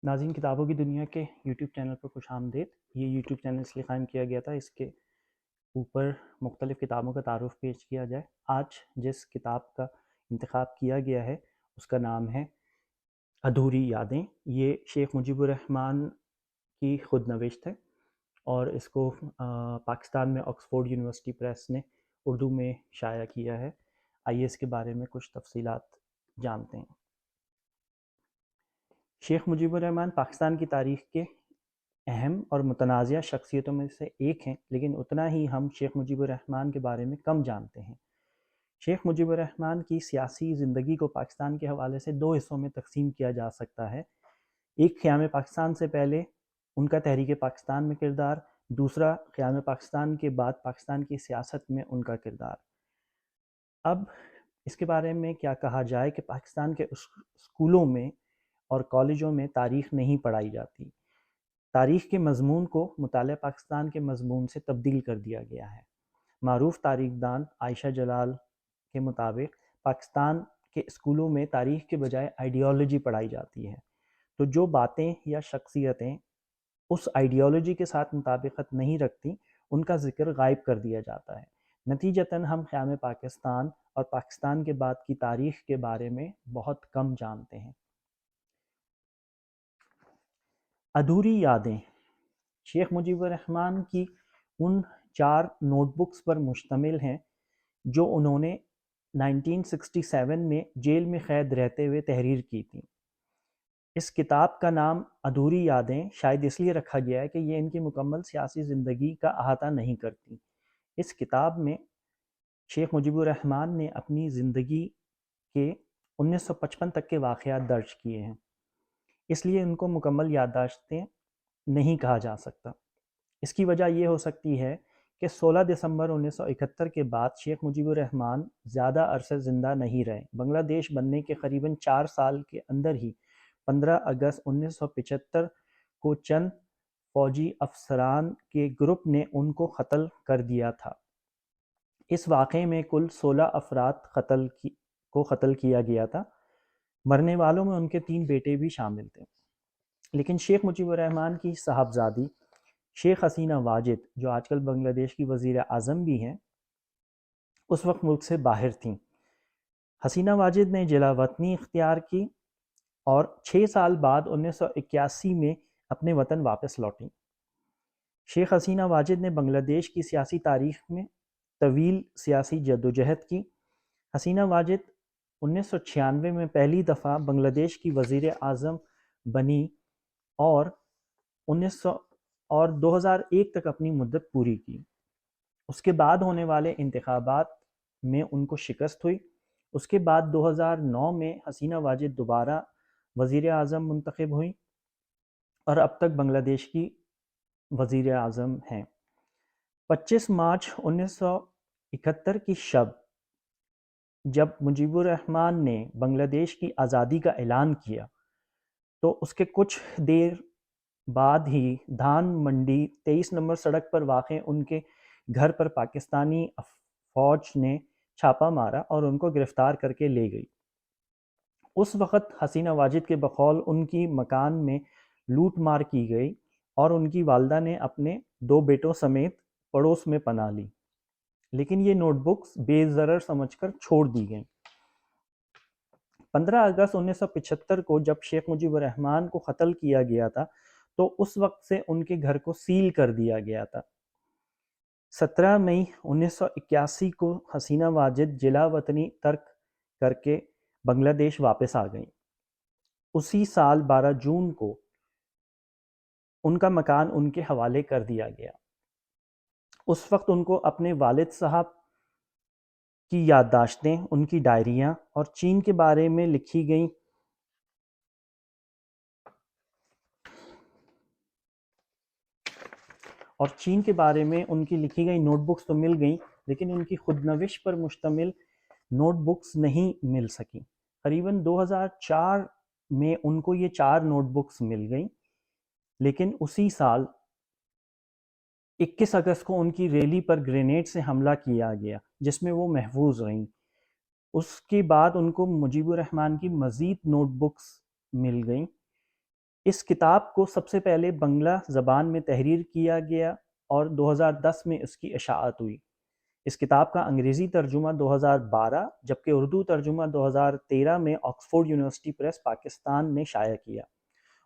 ناظرین، کتابوں کی دنیا کے یوٹیوب چینل پر خوش آمدید۔ یہ یوٹیوب چینل اس لیے قائم کیا گیا تھا اس کے اوپر مختلف کتابوں کا تعارف پیش کیا جائے۔ آج جس کتاب کا انتخاب کیا گیا ہے اس کا نام ہے ادھوری یادیں۔ یہ شیخ مجیب الرحمن کی خود نوشت ہے اور اس کو پاکستان میں آکسفورڈ یونیورسٹی پریس نے اردو میں شائع کیا ہے۔ آئیے اس کے بارے میں کچھ تفصیلات جانتے ہیں۔ شیخ مجیب الرحمن پاکستان کی تاریخ کے اہم اور متنازع شخصیتوں میں سے ایک ہیں، لیکن اتنا ہی ہم شیخ مجیب الرحمن کے بارے میں کم جانتے ہیں۔ شیخ مجیب الرحمن کی سیاسی زندگی کو پاکستان کے حوالے سے دو حصوں میں تقسیم کیا جا سکتا ہے۔ ایک قیام پاکستان سے پہلے ان کا تحریک پاکستان میں کردار، دوسرا قیام پاکستان کے بعد پاکستان کی سیاست میں ان کا کردار۔ اب اس کے بارے میں کیا کہا جائے کہ پاکستان کے اسکولوں میں اور کالجوں میں تاریخ نہیں پڑھائی جاتی۔ تاریخ کے مضمون کو مطالعہ پاکستان کے مضمون سے تبدیل کر دیا گیا ہے۔ معروف تاریخ دان عائشہ جلال کے مطابق پاکستان کے اسکولوں میں تاریخ کے بجائے آئیڈیالوجی پڑھائی جاتی ہے، تو جو باتیں یا شخصیتیں اس آئیڈیالوجی کے ساتھ مطابقت نہیں رکھتی ان کا ذکر غائب کر دیا جاتا ہے۔ نتیجتاً ہم قیام پاکستان اور پاکستان کے بعد کی تاریخ کے بارے میں بہت کم جانتے ہیں۔ ادھوری یادیں شیخ مجیب الرحمن کی ان 4 نوٹ بکس پر مشتمل ہیں جو انہوں نے 1967 میں جیل میں قید رہتے ہوئے تحریر کی تھیں۔ اس کتاب کا نام ادھوری یادیں شاید اس لیے رکھا گیا ہے کہ یہ ان کی مکمل سیاسی زندگی کا احاطہ نہیں کرتی۔ اس کتاب میں شیخ مجیب الرحمن نے اپنی زندگی کے 1955 تک کے واقعات درج کیے ہیں، اس لیے ان کو مکمل یادداشتیں نہیں کہا جا سکتا۔ اس کی وجہ یہ ہو سکتی ہے کہ 16 دسمبر 1971 کے بعد شیخ مجیب الرحمن زیادہ عرصے زندہ نہیں رہے۔ بنگلہ دیش بننے کے قریباً 4 سال کے اندر ہی 15 اگست 1975 کو چند فوجی افسران کے گروپ نے ان کو قتل کر دیا تھا۔ اس واقعے میں کل 16 افراد کو قتل کیا گیا تھا۔ مرنے والوں میں ان کے 3 بیٹے بھی شامل تھے، لیکن شیخ مجیب الرحمن کی صاحبزادی شیخ حسینہ واجد، جو آج کل بنگلہ دیش کی وزیر اعظم بھی ہیں، اس وقت ملک سے باہر تھیں۔ حسینہ واجد نے جلا وطنی اختیار کی اور 6 سال بعد 1981 میں اپنے وطن واپس لوٹیں۔ شیخ حسینہ واجد نے بنگلہ دیش کی سیاسی تاریخ میں طویل سیاسی جدوجہد کی۔ حسینہ واجد 1996 میں پہلی دفعہ بنگلہ دیش کی وزیر اعظم بنی اور 2001 تک اپنی مدت پوری کی۔ اس کے بعد ہونے والے انتخابات میں ان کو شکست ہوئی۔ اس کے بعد 2009 میں حسینہ واجد دوبارہ وزیر اعظم منتخب ہوئی اور اب تک بنگلہ دیش کی وزیر اعظم ہیں۔ 25 مارچ 1971 کی شب جب مجیب الرحمن نے بنگلہ دیش کی آزادی کا اعلان کیا تو اس کے کچھ دیر بعد ہی دھان منڈی 23 نمبر سڑک پر واقع ان کے گھر پر پاکستانی فوج نے چھاپا مارا اور ان کو گرفتار کر کے لے گئی۔ اس وقت حسینہ واجد کے بقول ان کی مکان میں لوٹ مار کی گئی اور ان کی والدہ نے اپنے 2 بیٹوں سمیت پڑوس میں پناہ لی، لیکن یہ نوٹ بکس بے ضرر سمجھ کر چھوڑ دی گئیں۔ 15 اگست 1975 کو جب شیخ مجیب الرحمن کو قتل کیا گیا تھا تو اس وقت سے ان کے گھر کو سیل کر دیا گیا تھا۔ 17 مئی 1981 کو حسینہ واجد جلا وطنی ترک کر کے بنگلہ دیش واپس آ گئیں۔ اسی سال 12 جون کو ان کا مکان ان کے حوالے کر دیا گیا۔ اس وقت ان کو اپنے والد صاحب کی یادداشتیں، ان کی ڈائریاں اور چین کے بارے میں لکھی گئیں نوٹ بکس تو مل گئیں، لیکن ان کی خود نوشت پر مشتمل نوٹ بکس نہیں مل سکیں۔ قریباً 2004 میں ان کو یہ 4 نوٹ بکس مل گئیں، لیکن اسی سال 21 اگست کو ان کی ریلی پر گرینیڈ سے حملہ کیا گیا جس میں وہ محفوظ رہیں۔ اس کے بعد ان کو مجیب الرحمن کی مزید نوٹ بکس مل گئیں، اس کتاب کو سب سے پہلے بنگلہ زبان میں تحریر کیا گیا اور 2010 میں اس کی اشاعت ہوئی۔ اس کتاب کا انگریزی ترجمہ 2012 جبکہ اردو ترجمہ 2013 میں آکسفورڈ یونیورسٹی پریس پاکستان نے شائع کیا۔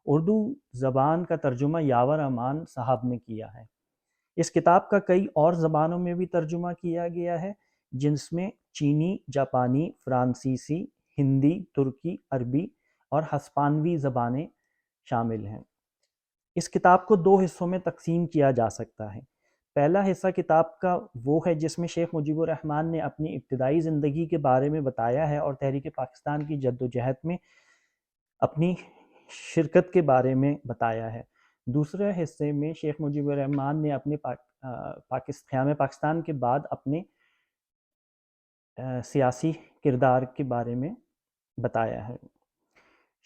اردو زبان کا ترجمہ یاور امان صاحب نے کیا ہے۔ اس کتاب کا کئی اور زبانوں میں بھی ترجمہ کیا گیا ہے، جس میں چینی، جاپانی، فرانسیسی، ہندی، ترکی، عربی اور ہسپانوی زبانیں شامل ہیں۔ اس کتاب کو 2 حصوں میں تقسیم کیا جا سکتا ہے۔ پہلا حصہ کتاب کا وہ ہے جس میں شیخ مجیب الرحمن نے اپنی ابتدائی زندگی کے بارے میں بتایا ہے اور تحریک پاکستان کی جدوجہد میں اپنی شرکت کے بارے میں بتایا ہے۔ دوسرے حصے میں شیخ مجیب الرحمن نے اپنے قیام پاکستان کے بعد اپنے سیاسی کردار کے بارے میں بتایا ہے۔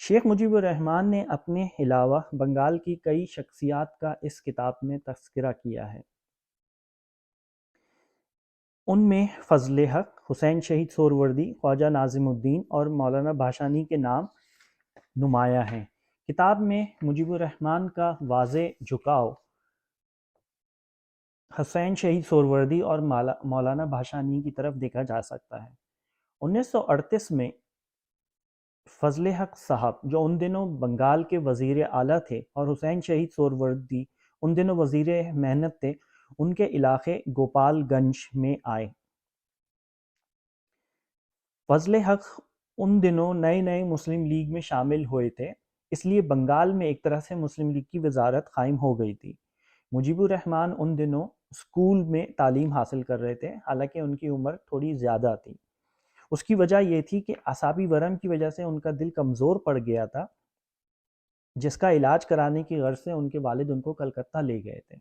شیخ مجیب الرحمن نے اپنے علاوہ بنگال کی کئی شخصیات کا اس کتاب میں تذکرہ کیا ہے۔ ان میں فضل حق، حسین شہید سہروردی، خواجہ ناظم الدین اور مولانا بھاشانی کے نام نمایاں ہیں۔ کتاب میں مجیب الرحمن کا واضح جھکاؤ حسین شہید سہروردی اور مولانا بھاشانی کی طرف دیکھا جا سکتا ہے۔ 1938 میں فضل حق صاحب جو ان دنوں بنگال کے وزیر اعلیٰ تھے اور حسین شہید سہروردی ان دنوں وزیر محنت تھے، ان کے علاقے گوپال گنج میں آئے۔ فضل حق ان دنوں نئے مسلم لیگ میں شامل ہوئے تھے، اس لیے بنگال میں ایک طرح سے مسلم لیگ کی وزارت قائم ہو گئی تھی۔ مجیب الرحمن ان دنوں اسکول میں تعلیم حاصل کر رہے تھے، حالانکہ ان کی عمر تھوڑی زیادہ تھی۔ اس کی وجہ یہ تھی کہ اعصابی ورم کی وجہ سے ان کا دل کمزور پڑ گیا تھا، جس کا علاج کرانے کی غرض سے ان کے والد ان کو کلکتہ لے گئے تھے۔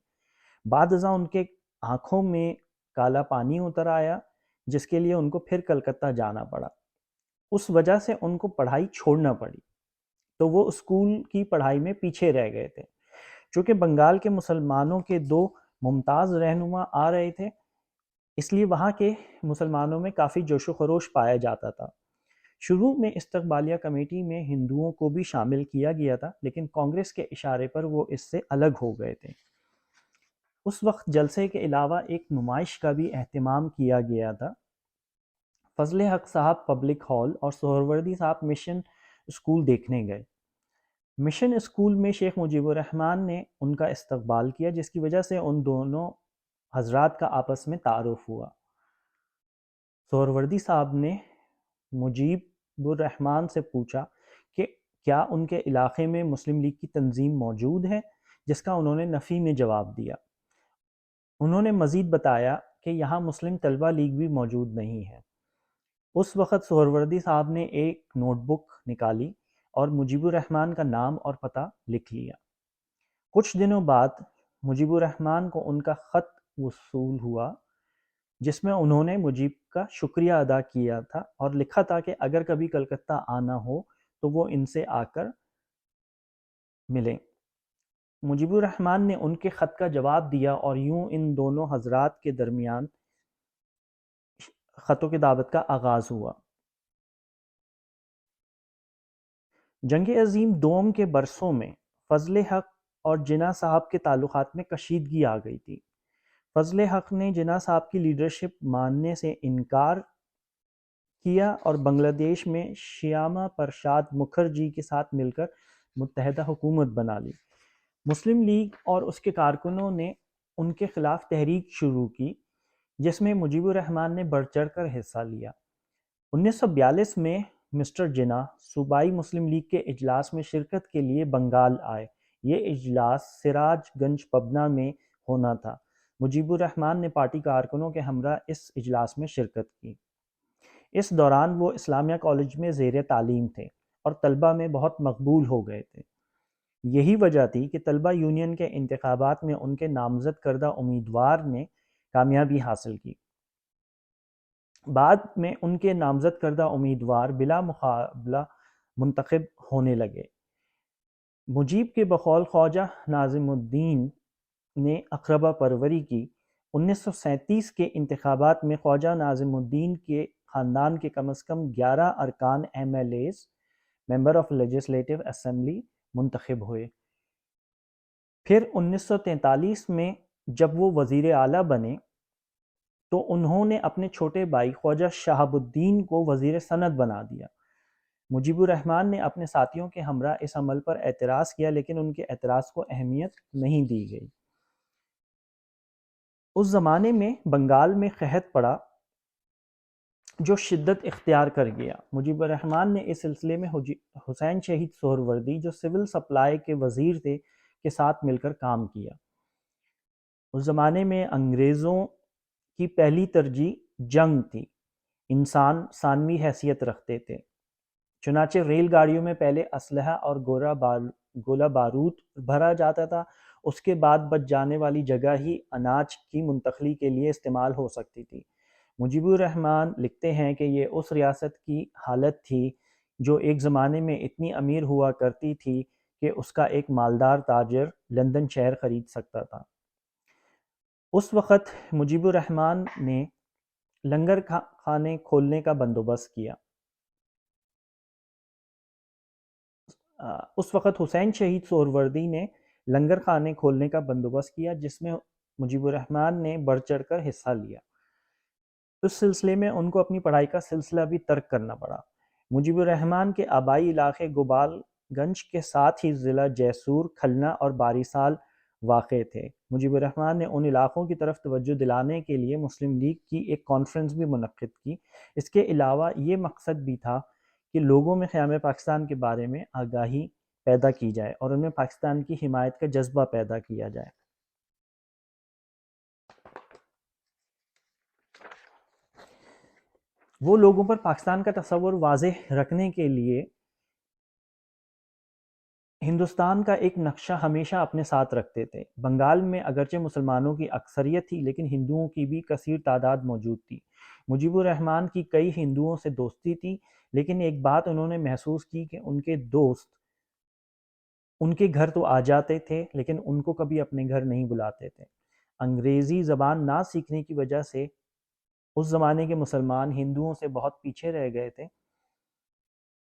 بعد ازاں ان کے آنکھوں میں کالا پانی اتر آیا، جس کے لیے ان کو پھر کلکتہ جانا پڑا۔ اس وجہ سے ان کو پڑھائی چھوڑنا پڑی، تو وہ اسکول کی پڑھائی میں پیچھے رہ گئے تھے۔ چونکہ بنگال کے مسلمانوں کے 2 ممتاز رہنما آ رہے تھے، اس لیے وہاں کے مسلمانوں میں کافی جوش و خروش پایا جاتا تھا۔ شروع میں استقبالیہ کمیٹی میں ہندوؤں کو بھی شامل کیا گیا تھا، لیکن کانگریس کے اشارے پر وہ اس سے الگ ہو گئے تھے۔ اس وقت جلسے کے علاوہ ایک نمائش کا بھی اہتمام کیا گیا تھا۔ فضل حق صاحب پبلک ہال اور سہروردی صاحب مشن اسکول دیکھنے گئے۔ مشن اسکول میں شیخ مجیب الرحمن نے ان کا استقبال کیا، جس کی وجہ سے ان دونوں حضرات کا آپس میں تعارف ہوا۔ سہروردی صاحب نے مجیب الرحمن سے پوچھا کہ کیا ان کے علاقے میں مسلم لیگ کی تنظیم موجود ہے، جس کا انہوں نے نفی میں جواب دیا۔ انہوں نے مزید بتایا کہ یہاں مسلم طلبہ لیگ بھی موجود نہیں ہے۔ اس وقت سہروردی صاحب نے ایک نوٹ بک نکالی اور مجیب الرحمن کا نام اور پتہ لکھ لیا۔ کچھ دنوں بعد مجیب الرحمن کو ان کا خط وصول ہوا، جس میں انہوں نے مجیب کا شکریہ ادا کیا تھا اور لکھا تھا کہ اگر کبھی کلکتہ آنا ہو تو وہ ان سے آ کر ملیں۔ مجیب الرحمن نے ان کے خط کا جواب دیا اور یوں ان دونوں حضرات کے درمیان خط و کتابت کا آغاز ہوا۔ جنگ عظیم دوم کے برسوں میں فضل حق اور جناح صاحب کے تعلقات میں کشیدگی آ گئی تھی۔ فضل حق نے جناح صاحب کی لیڈرشپ ماننے سے انکار کیا اور بنگلہ دیش میں شیاما پرساد مکھرجی کے ساتھ مل کر متحدہ حکومت بنا لی۔ مسلم لیگ اور اس کے کارکنوں نے ان کے خلاف تحریک شروع کی، جس میں مجیب الرحمن نے بڑھ چڑھ کر حصہ لیا۔ 1942 میں مسٹر جناح صوبائی مسلم لیگ کے اجلاس میں شرکت کے لیے بنگال آئے۔ یہ اجلاس سراج گنج پبنا میں ہونا تھا۔ مجیب الرحمن نے پارٹی کارکنوں کے ہمراہ اس اجلاس میں شرکت کی۔ اس دوران وہ اسلامیہ کالج میں زیر تعلیم تھے اور طلبہ میں بہت مقبول ہو گئے تھے۔ یہی وجہ تھی کہ طلبہ یونین کے انتخابات میں ان کے نامزد کردہ امیدوار نے کامیابی حاصل کی۔ بعد میں ان کے نامزد کردہ امیدوار بلا مقابلہ منتخب ہونے لگے۔ مجیب کے بقول خواجہ ناظم الدین نے اقربا پروری کی۔ 1937 کے انتخابات میں خواجہ ناظم الدین کے خاندان کے کم از کم 11 ارکان M L As member of legislative assembly منتخب ہوئے۔ پھر 1943 میں جب وہ وزیر اعلیٰ بنے تو انہوں نے اپنے چھوٹے بھائی خواجہ شہاب الدین کو وزیر صنعت بنا دیا۔ مجیب الرحمن نے اپنے ساتھیوں کے ہمراہ اس عمل پر اعتراض کیا، لیکن ان کے اعتراض کو اہمیت نہیں دی گئی۔ اس زمانے میں بنگال میں قحط پڑا جو شدت اختیار کر گیا۔ مجیب الرحمن نے اس سلسلے میں حسین شہید سہروردی جو سول سپلائی کے وزیر تھے کے ساتھ مل کر کام کیا۔ اس زمانے میں انگریزوں کی پہلی ترجیح جنگ تھی، انسان ثانوی حیثیت رکھتے تھے، چنانچہ ریل گاڑیوں میں پہلے اسلحہ اور گولہ بارود بھرا جاتا تھا، اس کے بعد بچ جانے والی جگہ ہی اناج کی منتقلی کے لیے استعمال ہو سکتی تھی۔ مجیب الرحمن لکھتے ہیں کہ یہ اس ریاست کی حالت تھی جو ایک زمانے میں اتنی امیر ہوا کرتی تھی کہ اس کا ایک مالدار تاجر لندن شہر خرید سکتا تھا۔ اس وقت مجیب الرحمن نے لنگر خانے کھولنے کا بندوبست کیا۔ اس وقت حسین شہید سہروردی نے لنگر خانے کھولنے کا بندوبست کیا، جس میں مجیب الرحمن نے بڑھ چڑھ کر حصہ لیا۔ اس سلسلے میں ان کو اپنی پڑھائی کا سلسلہ بھی ترک کرنا پڑا۔ مجیب الرحمن کے آبائی علاقے گوپال گنج کے ساتھ ہی ضلع جیسور، کھلنا اور باریسال واقع تھے۔ مجیب الرحمن نے ان علاقوں کی طرف توجہ دلانے کے لیے مسلم لیگ کی ایک کانفرنس بھی منعقد کی۔ اس کے علاوہ یہ مقصد بھی تھا کہ لوگوں میں قیام پاکستان کے بارے میں آگاہی پیدا کی جائے اور ان میں پاکستان کی حمایت کا جذبہ پیدا کیا جائے۔ وہ لوگوں پر پاکستان کا تصور واضح رکھنے کے لیے ہندوستان کا ایک نقشہ ہمیشہ اپنے ساتھ رکھتے تھے۔ بنگال میں اگرچہ مسلمانوں کی اکثریت تھی، لیکن ہندوؤں کی بھی کثیر تعداد موجود تھی۔ مجیب الرحمن کی کئی ہندوؤں سے دوستی تھی، لیکن ایک بات انہوں نے محسوس کی کہ ان کے دوست ان کے گھر تو آ جاتے تھے، لیکن ان کو کبھی اپنے گھر نہیں بلاتے تھے۔ انگریزی زبان نہ سیکھنے کی وجہ سے اس زمانے کے مسلمان ہندوؤں سے بہت پیچھے رہ گئے تھے۔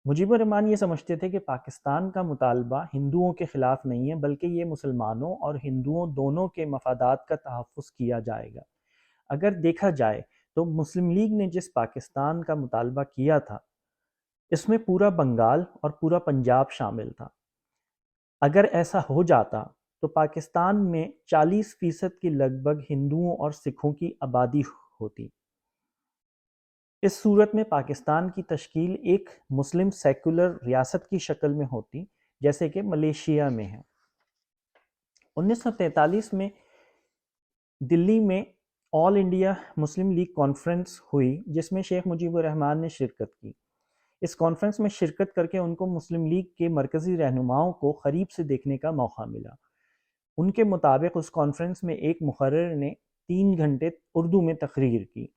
مجیب الرحمن یہ سمجھتے تھے کہ پاکستان کا مطالبہ ہندوؤں کے خلاف نہیں ہے، بلکہ یہ مسلمانوں اور ہندوؤں دونوں کے مفادات کا تحفظ کیا جائے گا۔ اگر دیکھا جائے تو مسلم لیگ نے جس پاکستان کا مطالبہ کیا تھا، اس میں پورا بنگال اور پورا پنجاب شامل تھا۔ اگر ایسا ہو جاتا تو پاکستان میں 40% کی لگ بھگ ہندوؤں اور سکھوں کی آبادی ہوتی۔ اس صورت میں پاکستان کی تشکیل ایک مسلم سیکولر ریاست کی شکل میں ہوتی، جیسے کہ ملیشیا میں ہے۔ 1943 میں دلی میں آل انڈیا مسلم لیگ کانفرنس ہوئی، جس میں شیخ مجیب الرحمن نے شرکت کی۔ اس کانفرنس میں شرکت کر کے ان کو مسلم لیگ کے مرکزی رہنماؤں کو قریب سے دیکھنے کا موقع ملا۔ ان کے مطابق اس کانفرنس میں ایک مقرر نے 3 گھنٹے اردو میں تقریر کی۔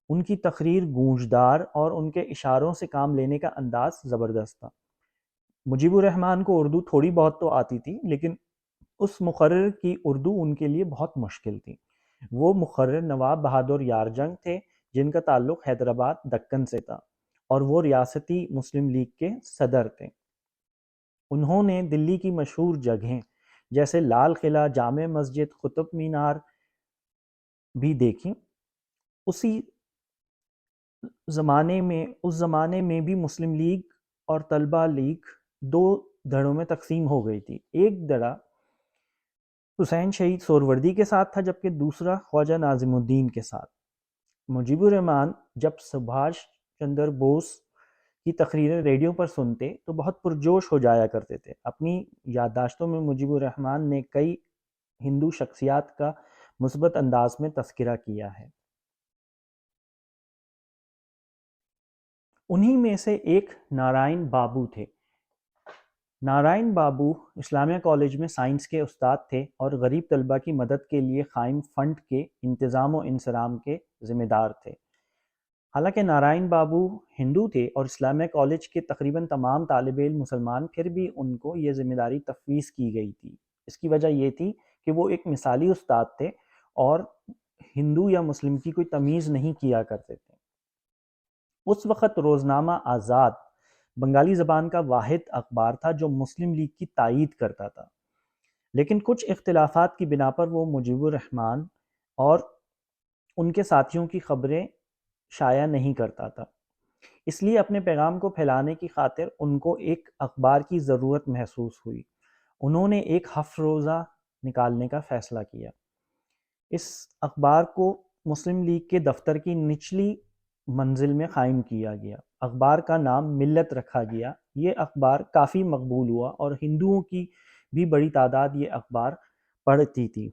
ان کی تقریر گونجدار اور ان کے اشاروں سے کام لینے کا انداز زبردست تھا۔ مجیب الرحمن کو اردو تھوڑی بہت تو آتی تھی، لیکن اس مقرر کی اردو ان کے لیے بہت مشکل تھی۔ وہ مقرر نواب بہادر یارجنگ تھے، جن کا تعلق حیدرآباد دکن سے تھا، اور وہ ریاستی مسلم لیگ کے صدر تھے۔ انہوں نے دلی کی مشہور جگہیں جیسے لال قلعہ، جامع مسجد، قطب مینار بھی دیکھی۔ اس زمانے میں بھی مسلم لیگ اور طلبہ لیگ 2 دھڑوں میں تقسیم ہو گئی تھی۔ ایک دھڑا حسین شہید سہروردی کے ساتھ تھا، جبکہ دوسرا خواجہ ناظم الدین کے ساتھ۔ مجیب الرحمن جب سبھاش چندر بوس کی تقریریں ریڈیو پر سنتے تو بہت پرجوش ہو جایا کرتے تھے۔ اپنی یادداشتوں میں مجیب الرحمن نے کئی ہندو شخصیات کا مثبت انداز میں تذکرہ کیا ہے۔ انہی میں سے ایک نارائن بابو تھے۔ نارائن بابو اسلامیہ کالج میں سائنس کے استاد تھے اور غریب طلبہ کی مدد کے لیے قائم فنڈ کے انتظام و انصرام کے ذمہ دار تھے۔ حالانکہ نارائن بابو ہندو تھے اور اسلامیہ کالج کے تقریباً تمام طالب علم مسلمان، پھر بھی ان کو یہ ذمہ داری تفویض کی گئی تھی۔ اس کی وجہ یہ تھی کہ وہ ایک مثالی استاد تھے اور ہندو یا مسلم کی کوئی تمیز نہیں کیا کرتے تھے۔ اس وقت روزنامہ آزاد بنگالی زبان کا واحد اخبار تھا جو مسلم لیگ کی تائید کرتا تھا، لیکن کچھ اختلافات کی بنا پر وہ مجیب الرحمن اور ان کے ساتھیوں کی خبریں شائع نہیں کرتا تھا۔ اس لیے اپنے پیغام کو پھیلانے کی خاطر ان کو ایک اخبار کی ضرورت محسوس ہوئی۔ انہوں نے ایک 7 روزہ نکالنے کا فیصلہ کیا۔ اس اخبار کو مسلم لیگ کے دفتر کی نچلی منزل میں قائم کیا گیا۔ اخبار کا نام ملت رکھا گیا۔ یہ اخبار کافی مقبول ہوا اور ہندوؤں کی بھی بڑی تعداد یہ اخبار پڑھتی تھی۔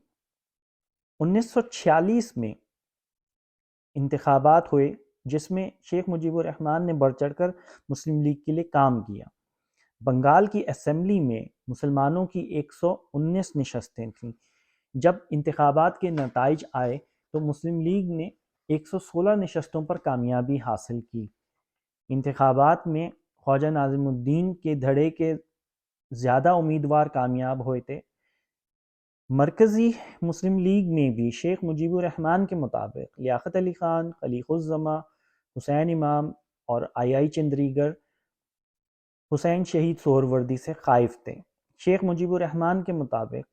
1946 میں انتخابات ہوئے جس میں شیخ مجیب الرحمن نے بڑھ چڑھ کر مسلم لیگ کے لیے کام کیا۔ بنگال کی اسمبلی میں مسلمانوں کی 119 نشستیں تھیں۔ جب انتخابات کے نتائج آئے تو مسلم لیگ نے 116 نشستوں پر کامیابی حاصل کی۔ انتخابات میں خواجہ ناظم الدین کے دھڑے کے زیادہ امیدوار کامیاب ہوئے تھے۔ مرکزی مسلم لیگ میں بھی شیخ مجیب الرحمن کے مطابق لیاقت علی خان، خلیق الزماں، حسین امام اور آئی چندریگر حسین شہید سہروردی سے خائف تھے۔ شیخ مجیب الرحمن کے مطابق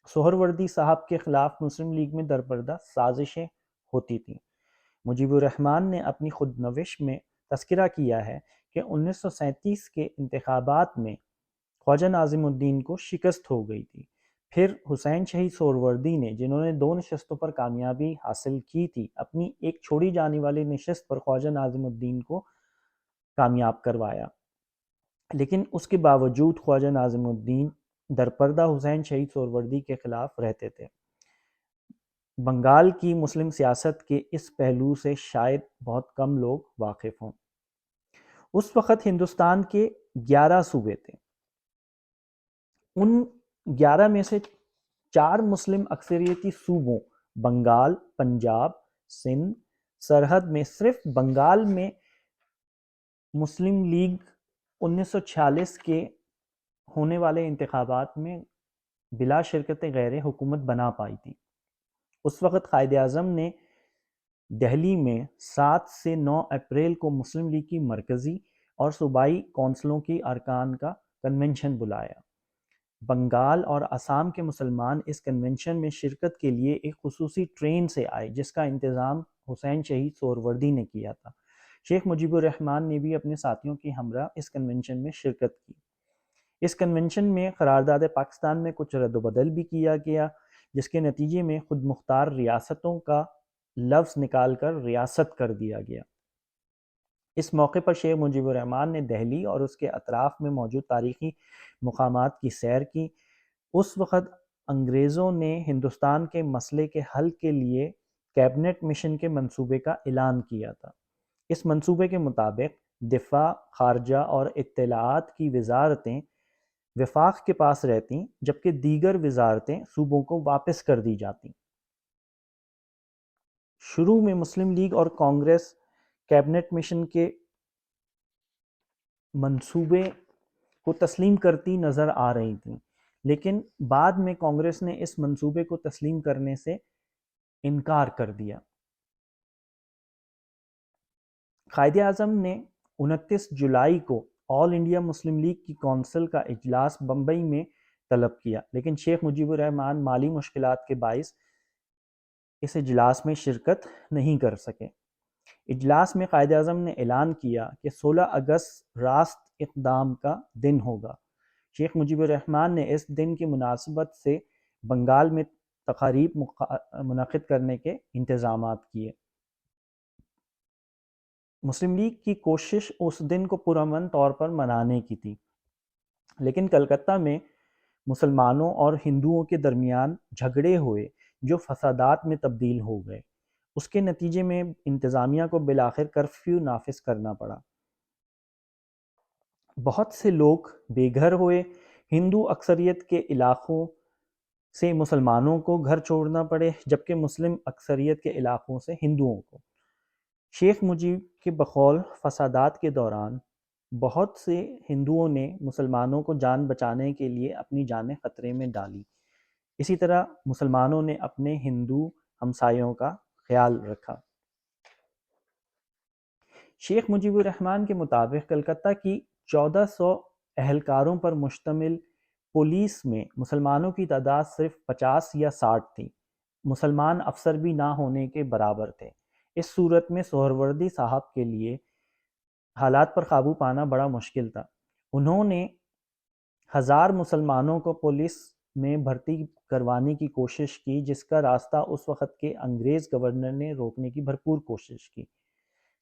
سہروردی صاحب کے خلاف مسلم لیگ میں درپردہ سازشیں ہوتی تھیں۔ مجیب الرحمن نے اپنی خود نوشت میں تذکرہ کیا ہے کہ 1937 کے انتخابات میں خواجہ ناظم الدین کو شکست ہو گئی تھی۔ پھر حسین شہید سہروردی نے، جنہوں نے 2 نشستوں پر کامیابی حاصل کی تھی، اپنی ایک چھوڑی جانے والی نشست پر خواجہ ناظم الدین کو کامیاب کروایا، لیکن اس کے باوجود خواجہ ناظم الدین درپردہ حسین شہید سہروردی کے خلاف رہتے تھے۔ بنگال کی مسلم سیاست کے اس پہلو سے شاید بہت کم لوگ واقف ہوں۔ اس وقت ہندوستان کے 11 صوبے تھے۔ ان 11 میں سے 4 مسلم اکثریتی صوبوں بنگال، پنجاب، سندھ، سرحد میں صرف بنگال میں مسلم لیگ 1946 کے ہونے والے انتخابات میں بلا شرکت غیر حکومت بنا پائی تھی۔ اس وقت قائد اعظم نے دہلی میں 7 سے 9 اپریل کو مسلم لیگ کی مرکزی اور صوبائی کونسلوں کی ارکان کا کنونشن بلایا۔ بنگال اور آسام کے مسلمان اس کنونشن میں شرکت کے لیے ایک خصوصی ٹرین سے آئے جس کا انتظام حسین شہید سہروردی نے کیا تھا۔ شیخ مجیب الرحمن نے بھی اپنے ساتھیوں کی ہمراہ اس کنونشن میں شرکت کی۔ اس کنونشن میں قرارداد پاکستان میں کچھ رد و بدل بھی کیا گیا، جس کے نتیجے میں خود مختار ریاستوں کا لفظ نکال کر ریاست کر دیا گیا۔ اس موقع پر شیخ مجیب الرحمن نے دہلی اور اس کے اطراف میں موجود تاریخی مقامات کی سیر کی۔ اس وقت انگریزوں نے ہندوستان کے مسئلے کے حل کے لیے کیبنٹ مشن کے منصوبے کا اعلان کیا تھا۔ اس منصوبے کے مطابق دفاع، خارجہ اور اطلاعات کی وزارتیں وفاق کے پاس رہتیں، جبکہ دیگر وزارتیں صوبوں کو واپس کر دی جاتیں۔ شروع میں مسلم لیگ اور کانگریس کیبنٹ مشن کے منصوبے کو تسلیم کرتی نظر آ رہی تھیں، لیکن بعد میں کانگریس نے اس منصوبے کو تسلیم کرنے سے انکار کر دیا۔ قائد اعظم نے 29 جولائی کو آل انڈیا مسلم لیگ کی کونسل کا اجلاس بمبئی میں طلب کیا، لیکن شیخ مجیب الرحمن مالی مشکلات کے باعث اس اجلاس میں شرکت نہیں کر سکے۔ اجلاس میں قائد اعظم نے اعلان کیا کہ 16 اگست راست اقدام کا دن ہوگا۔ شیخ مجیب الرحمن نے اس دن کی مناسبت سے بنگال میں تقاریب منعقد کرنے کے انتظامات کیے۔ مسلم لیگ کی کوشش اس دن کو پرامن طور پر منانے کی تھی، لیکن کلکتہ میں مسلمانوں اور ہندوؤں کے درمیان جھگڑے ہوئے جو فسادات میں تبدیل ہو گئے۔ اس کے نتیجے میں انتظامیہ کو بالآخر کرفیو نافذ کرنا پڑا۔ بہت سے لوگ بے گھر ہوئے۔ ہندو اکثریت کے علاقوں سے مسلمانوں کو گھر چھوڑنا پڑے، جبکہ مسلم اکثریت کے علاقوں سے ہندوؤں کو۔ شیخ مجیب کے بقول فسادات کے دوران بہت سے ہندوؤں نے مسلمانوں کو جان بچانے کے لیے اپنی جانیں خطرے میں ڈالی۔ اسی طرح مسلمانوں نے اپنے ہندو ہمسایوں کا خیال رکھا۔ شیخ مجیب الرحمن کے مطابق کلکتہ کی 1400 اہلکاروں پر مشتمل پولیس میں مسلمانوں کی تعداد صرف 50 یا 60 تھی، مسلمان افسر بھی نہ ہونے کے برابر تھے۔ اس صورت میں سہروردی صاحب کے لیے حالات پر قابو پانا بڑا مشکل تھا۔ انہوں نے 1000 مسلمانوں کو پولیس میں بھرتی کروانے کی کوشش کی، جس کا راستہ اس وقت کے انگریز گورنر نے روکنے کی بھرپور کوشش کی،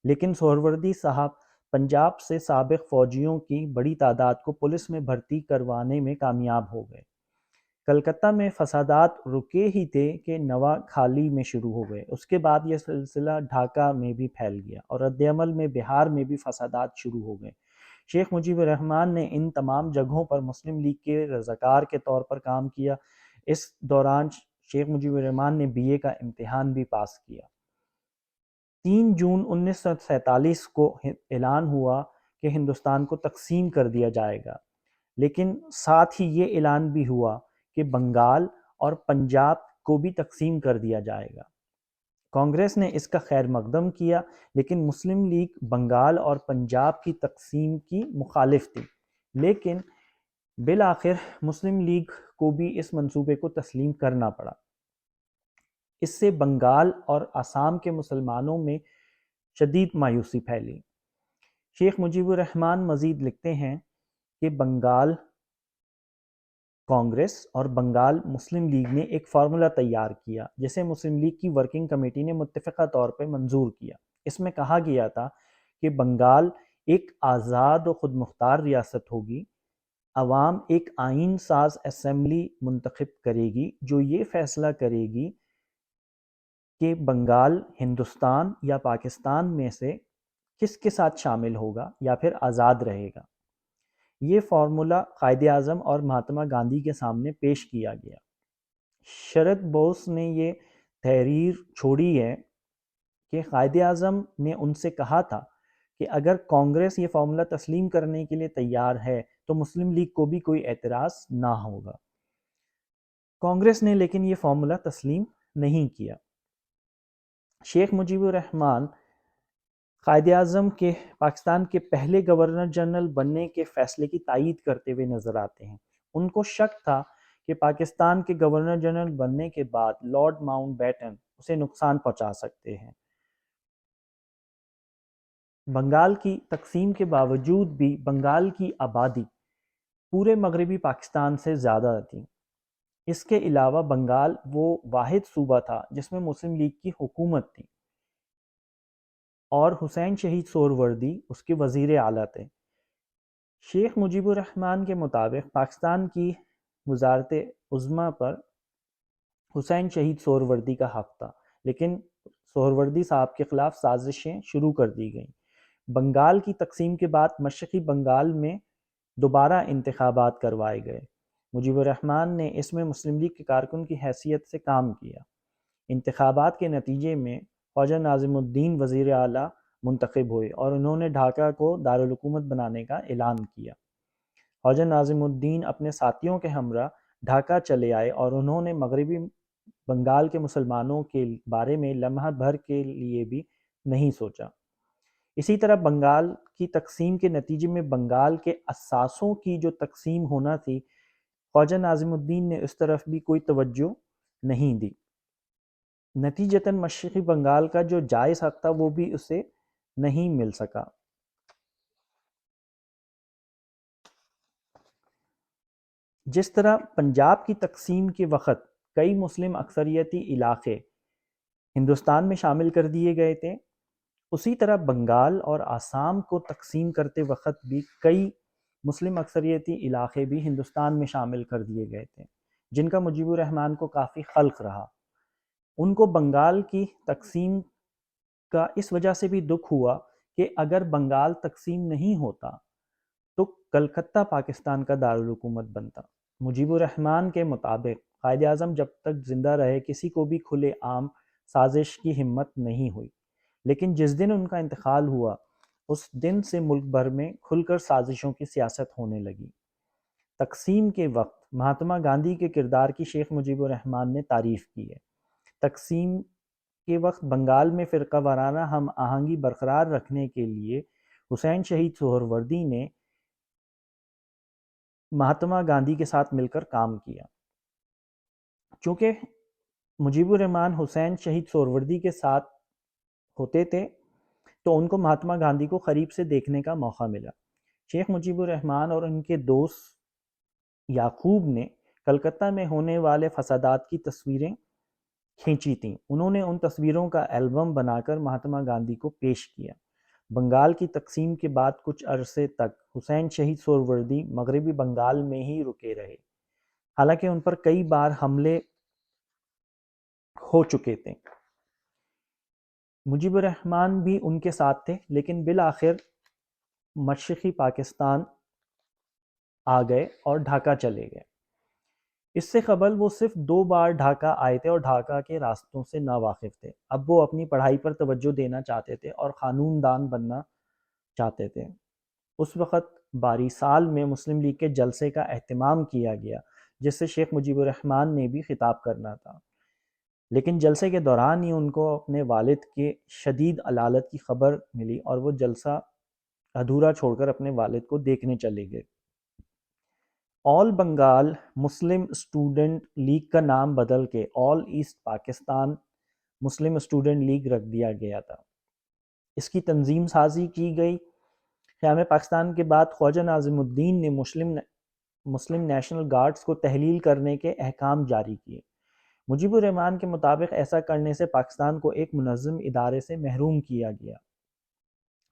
لیکن سہروردی صاحب پنجاب سے سابق فوجیوں کی بڑی تعداد کو پولیس میں بھرتی کروانے میں کامیاب ہو گئے۔ کلکتہ میں فسادات رکے ہی تھے کہ نوا کھالی میں شروع ہو گئے۔ اس کے بعد یہ سلسلہ ڈھاکہ میں بھی پھیل گیا اور رد عمل میں بہار میں بھی فسادات شروع ہو گئے۔ شیخ مجیب الرحمن نے ان تمام جگہوں پر مسلم لیگ کے رضاکار کے طور پر کام کیا۔ اس دوران شیخ مجیب الرحمن نے BA کا امتحان بھی پاس کیا۔ 3 جون 1947 کو اعلان ہوا کہ ہندوستان کو تقسیم کر دیا جائے گا، لیکن ساتھ ہی یہ اعلان بھی ہوا کہ بنگال اور پنجاب کو بھی تقسیم کر دیا جائے گا۔ کانگریس نے اس کا خیر مقدم کیا، لیکن مسلم لیگ بنگال اور پنجاب کی تقسیم کی مخالف تھی، لیکن بالآخر مسلم لیگ کو بھی اس منصوبے کو تسلیم کرنا پڑا۔ اس سے بنگال اور آسام کے مسلمانوں میں شدید مایوسی پھیلی۔ شیخ مجیب الرحمن مزید لکھتے ہیں کہ بنگال کانگریس اور بنگال مسلم لیگ نے ایک فارمولا تیار کیا، جسے مسلم لیگ کی ورکنگ کمیٹی نے متفقہ طور پر منظور کیا۔ اس میں کہا گیا تھا کہ بنگال ایک آزاد و خود مختار ریاست ہوگی، عوام ایک آئین ساز اسمبلی منتخب کرے گی جو یہ فیصلہ کرے گی کہ بنگال ہندوستان یا پاکستان میں سے کس کے ساتھ شامل ہوگا یا پھر آزاد رہے گا۔ یہ فارمولا قائد اعظم اور مہاتما گاندھی کے سامنے پیش کیا گیا۔ شرد بوس نے یہ تحریر چھوڑی ہے کہ قائد اعظم نے ان سے کہا تھا کہ اگر کانگریس یہ فارمولا تسلیم کرنے کے لیے تیار ہے تو مسلم لیگ کو بھی کوئی اعتراض نہ ہوگا۔ کانگریس نے لیکن یہ فارمولا تسلیم نہیں کیا۔ شیخ مجیب الرحمن قائد اعظم کے پاکستان کے پہلے گورنر جنرل بننے کے فیصلے کی تائید کرتے ہوئے نظر آتے ہیں۔ ان کو شک تھا کہ پاکستان کے گورنر جنرل بننے کے بعد لارڈ ماؤنٹ بیٹن اسے نقصان پہنچا سکتے ہیں۔ بنگال کی تقسیم کے باوجود بھی بنگال کی آبادی پورے مغربی پاکستان سے زیادہ تھی۔ اس کے علاوہ بنگال وہ واحد صوبہ تھا جس میں مسلم لیگ کی حکومت تھی اور حسین شہید سہروردی اس کے وزیر اعلیٰ تھے۔ شیخ مجیب الرحمن کے مطابق پاکستان کی وزارت عظمیٰ پر حسین شہید سہروردی کا حق تھا، لیکن سہروردی صاحب کے خلاف سازشیں شروع کر دی گئیں۔ بنگال کی تقسیم کے بعد مشرقی بنگال میں دوبارہ انتخابات کروائے گئے۔ مجیب الرحمن نے اس میں مسلم لیگ کے کارکن کی حیثیت سے کام کیا۔ انتخابات کے نتیجے میں خواجہ ناظم الدین وزیر اعلیٰ منتخب ہوئے اور انہوں نے ڈھاکہ کو دارالحکومت بنانے کا اعلان کیا۔ خواجہ ناظم الدین اپنے ساتھیوں کے ہمراہ ڈھاکہ چلے آئے اور انہوں نے مغربی بنگال کے مسلمانوں کے بارے میں لمحہ بھر کے لیے بھی نہیں سوچا۔ اسی طرح بنگال کی تقسیم کے نتیجے میں بنگال کے اثاثوں کی جو تقسیم ہونا تھی، خواجہ ناظم الدین نے اس طرف بھی کوئی توجہ نہیں دی۔ نتیجتاً مشرقی بنگال کا جو جائز حق تھا وہ بھی اسے نہیں مل سکا۔ جس طرح پنجاب کی تقسیم کے وقت کئی مسلم اکثریتی علاقے ہندوستان میں شامل کر دیے گئے تھے، اسی طرح بنگال اور آسام کو تقسیم کرتے وقت بھی کئی مسلم اکثریتی علاقے بھی ہندوستان میں شامل کر دیے گئے تھے، جن کا مجیب الرحمن کو کافی خلق رہا۔ ان کو بنگال کی تقسیم کا اس وجہ سے بھی دکھ ہوا کہ اگر بنگال تقسیم نہیں ہوتا تو کلکتہ پاکستان کا دارالحکومت بنتا۔ مجیب الرحمن کے مطابق قائد اعظم جب تک زندہ رہے کسی کو بھی کھلے عام سازش کی ہمت نہیں ہوئی، لیکن جس دن ان کا انتقال ہوا اس دن سے ملک بھر میں کھل کر سازشوں کی سیاست ہونے لگی۔ تقسیم کے وقت مہاتما گاندھی کے کردار کی شیخ مجیب الرحمن نے تعریف کی ہے۔ تقسیم کے وقت بنگال میں فرقہ وارانہ ہم آہنگی برقرار رکھنے کے لیے حسین شہید سہروردی نے مہاتما گاندھی کے ساتھ مل کر کام کیا۔ چونکہ مجیب الرحمن حسین شہید سہروردی کے ساتھ ہوتے تھے تو ان کو مہاتما گاندھی کو قریب سے دیکھنے کا موقع ملا۔ شیخ مجیب الرحمن اور ان کے دوست یعقوب نے کلکتہ میں ہونے والے فسادات کی تصویریں کھینچی تھیں۔ انہوں نے ان تصویروں کا البم بنا کر مہاتما گاندھی کو پیش کیا۔ بنگال کی تقسیم کے بعد کچھ عرصے تک حسین شہید سہروردی مغربی بنگال میں ہی رکے رہے، حالانکہ ان پر کئی بار حملے ہو چکے تھے۔ مجیب الرحمن بھی ان کے ساتھ تھے، لیکن بالآخر مشرقی پاکستان آ گئے اور ڈھاکہ چلے گئے۔ اس سے قبل وہ صرف 2 بار ڈھاکہ آئے تھے اور ڈھاکہ کے راستوں سے ناواقف تھے۔ اب وہ اپنی پڑھائی پر توجہ دینا چاہتے تھے اور قانون دان بننا چاہتے تھے۔ اس وقت باری سال میں مسلم لیگ کے جلسے کا اہتمام کیا گیا، جس سے شیخ مجیب الرحمن نے بھی خطاب کرنا تھا، لیکن جلسے کے دوران ہی ان کو اپنے والد کے شدید علالت کی خبر ملی اور وہ جلسہ ادھورا چھوڑ کر اپنے والد کو دیکھنے چلے گئے۔ All Bengal Muslim Student League کا نام بدل کے All East Pakistan Muslim Student League رکھ دیا گیا تھا۔ اس کی تنظیم سازی کی گئی۔ قیام پاکستان کے بعد خواجہ ناظم الدین نے مسلم نیشنل گارڈز کو تحلیل کرنے کے احکام جاری کیے۔ مجیب الرحمن کے مطابق ایسا کرنے سے پاکستان کو ایک منظم ادارے سے محروم کیا گیا۔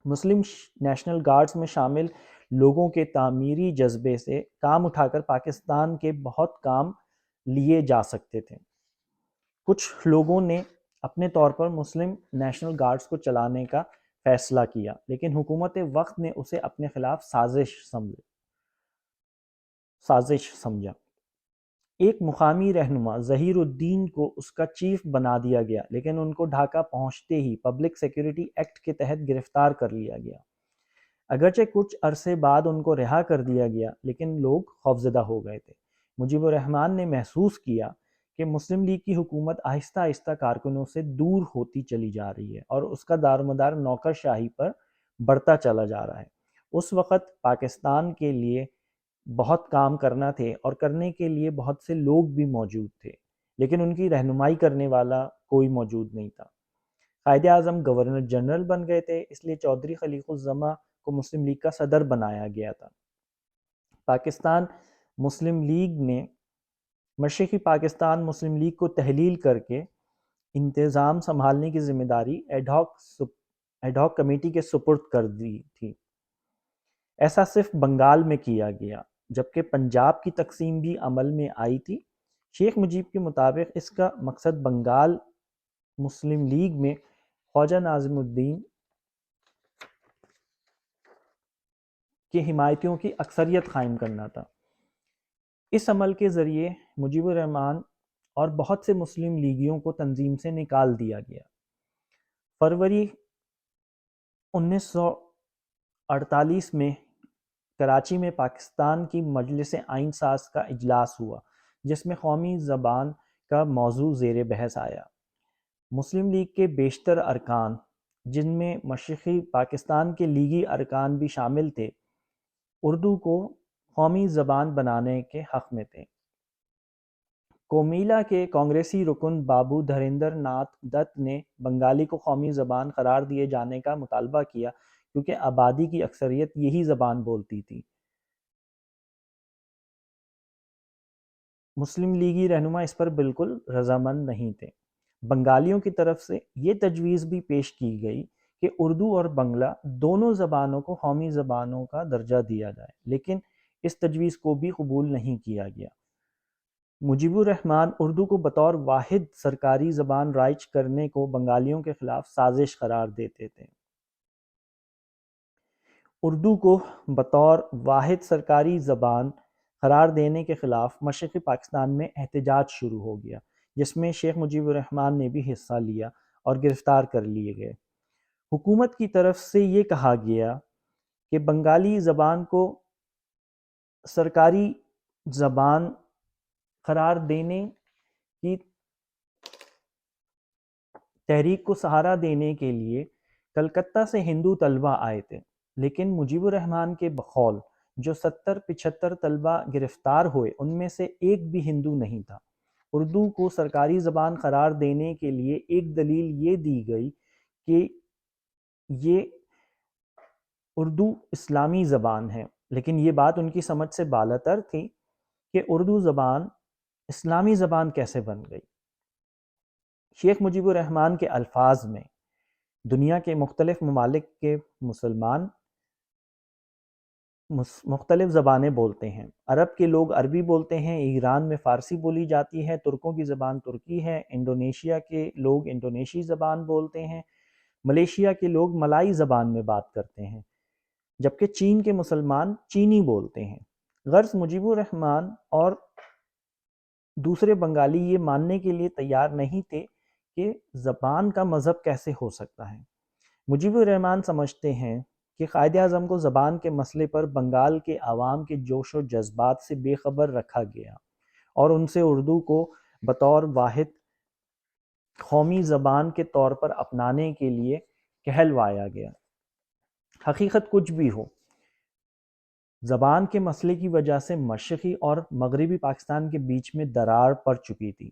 مسلم نیشنل گارڈز میں شامل لوگوں کے تعمیری جذبے سے کام اٹھا کر پاکستان کے بہت کام لیے جا سکتے تھے۔ کچھ لوگوں نے اپنے طور پر مسلم نیشنل گارڈز کو چلانے کا فیصلہ کیا، لیکن حکومت وقت نے اسے اپنے خلاف سازش سمجھا۔ ایک مقامی رہنما ظہیر الدین کو اس کا چیف بنا دیا گیا، لیکن ان کو ڈھاکہ پہنچتے ہی پبلک سیکیورٹی ایکٹ کے تحت گرفتار کر لیا گیا۔ اگرچہ کچھ عرصے بعد ان کو رہا کر دیا گیا، لیکن لوگ خوفزدہ ہو گئے تھے۔ مجیب الرحمن نے محسوس کیا کہ مسلم لیگ کی حکومت آہستہ آہستہ کارکنوں سے دور ہوتی چلی جا رہی ہے اور اس کا دارومدار نوکر شاہی پر بڑھتا چلا جا رہا ہے۔ اس وقت پاکستان کے لیے بہت کام کرنا تھے اور کرنے کے لیے بہت سے لوگ بھی موجود تھے، لیکن ان کی رہنمائی کرنے والا کوئی موجود نہیں تھا۔ قائد اعظم گورنر جنرل بن گئے تھے، اس لیے چودھری خلیق الزماں کو مسلم لیگ کا صدر بنایا گیا تھا۔ پاکستان مسلم لیگ نے مشرقی پاکستان مسلم لیگ کو تحلیل کر کے انتظام سنبھالنے کی ذمہ داری ایڈ ہاک کمیٹی کے سپرد کر دی تھی۔ ایسا صرف بنگال میں کیا گیا، جبکہ پنجاب کی تقسیم بھی عمل میں آئی تھی۔ شیخ مجیب کے مطابق اس کا مقصد بنگال مسلم لیگ میں خواجہ ناظم الدین کے حمایتیوں کی اکثریت قائم کرنا تھا۔ اس عمل کے ذریعے مجیب الرحمن اور بہت سے مسلم لیگیوں کو تنظیم سے نکال دیا گیا۔ فروری 1948 میں کراچی میں پاکستان کی مجلس آئین ساز کا اجلاس ہوا، جس میں قومی زبان کا موضوع زیر بحث آیا۔ مسلم لیگ کے بیشتر ارکان، جن میں مشرقی پاکستان کے لیگی ارکان بھی شامل تھے، اردو کو قومی زبان بنانے کے حق میں تھے۔ کومیلا کے کانگریسی رکن بابو دھریندر ناتھ دت نے بنگالی کو قومی زبان قرار دیے جانے کا مطالبہ کیا، کیونکہ آبادی کی اکثریت یہی زبان بولتی تھی۔ مسلم لیگی رہنما اس پر بالکل رضامند نہیں تھے۔ بنگالیوں کی طرف سے یہ تجویز بھی پیش کی گئی کہ اردو اور بنگلہ دونوں زبانوں کو قومی زبانوں کا درجہ دیا جائے، لیکن اس تجویز کو بھی قبول نہیں کیا گیا۔ مجیب الرحمن اردو کو بطور واحد سرکاری زبان رائج کرنے کو بنگالیوں کے خلاف سازش قرار دیتے تھے۔ اردو کو بطور واحد سرکاری زبان قرار دینے کے خلاف مشرقی پاکستان میں احتجاج شروع ہو گیا، جس میں شیخ مجیب الرحمن نے بھی حصہ لیا اور گرفتار کر لیے گئے۔ حکومت کی طرف سے یہ کہا گیا کہ بنگالی زبان کو سرکاری زبان قرار دینے کی تحریک کو سہارا دینے کے لیے کلکتہ سے ہندو طلبہ آئے تھے، لیکن مجیب الرحمن کے بقول جو 70-75 طلبہ گرفتار ہوئے ان میں سے ایک بھی ہندو نہیں تھا۔ اردو کو سرکاری زبان قرار دینے کے لیے ایک دلیل یہ دی گئی کہ یہ اردو اسلامی زبان ہے، لیکن یہ بات ان کی سمجھ سے بالاتر تھی کہ اردو زبان اسلامی زبان کیسے بن گئی۔ شیخ مجیب الرحمن کے الفاظ میں دنیا کے مختلف ممالک کے مسلمان مختلف زبانیں بولتے ہیں۔ عرب کے لوگ عربی بولتے ہیں، ایران میں فارسی بولی جاتی ہے، ترکوں کی زبان ترکی ہے، انڈونیشیا کے لوگ انڈونیشی زبان بولتے ہیں، ملیشیا کے لوگ ملائی زبان میں بات کرتے ہیں، جبکہ چین کے مسلمان چینی بولتے ہیں۔ غرض مجیب الرحمن اور دوسرے بنگالی یہ ماننے کے لیے تیار نہیں تھے کہ زبان کا مذہب کیسے ہو سکتا ہے۔ مجیب الرحمن سمجھتے ہیں کہ قائد اعظم کو زبان کے مسئلے پر بنگال کے عوام کے جوش و جذبات سے بے خبر رکھا گیا اور ان سے اردو کو بطور واحد قومی زبان کے طور پر اپنانے کے لیے کہلوایا گیا۔ حقیقت کچھ بھی ہو، زبان کے مسئلے کی وجہ سے مشرقی اور مغربی پاکستان کے بیچ میں درار پڑ چکی تھی۔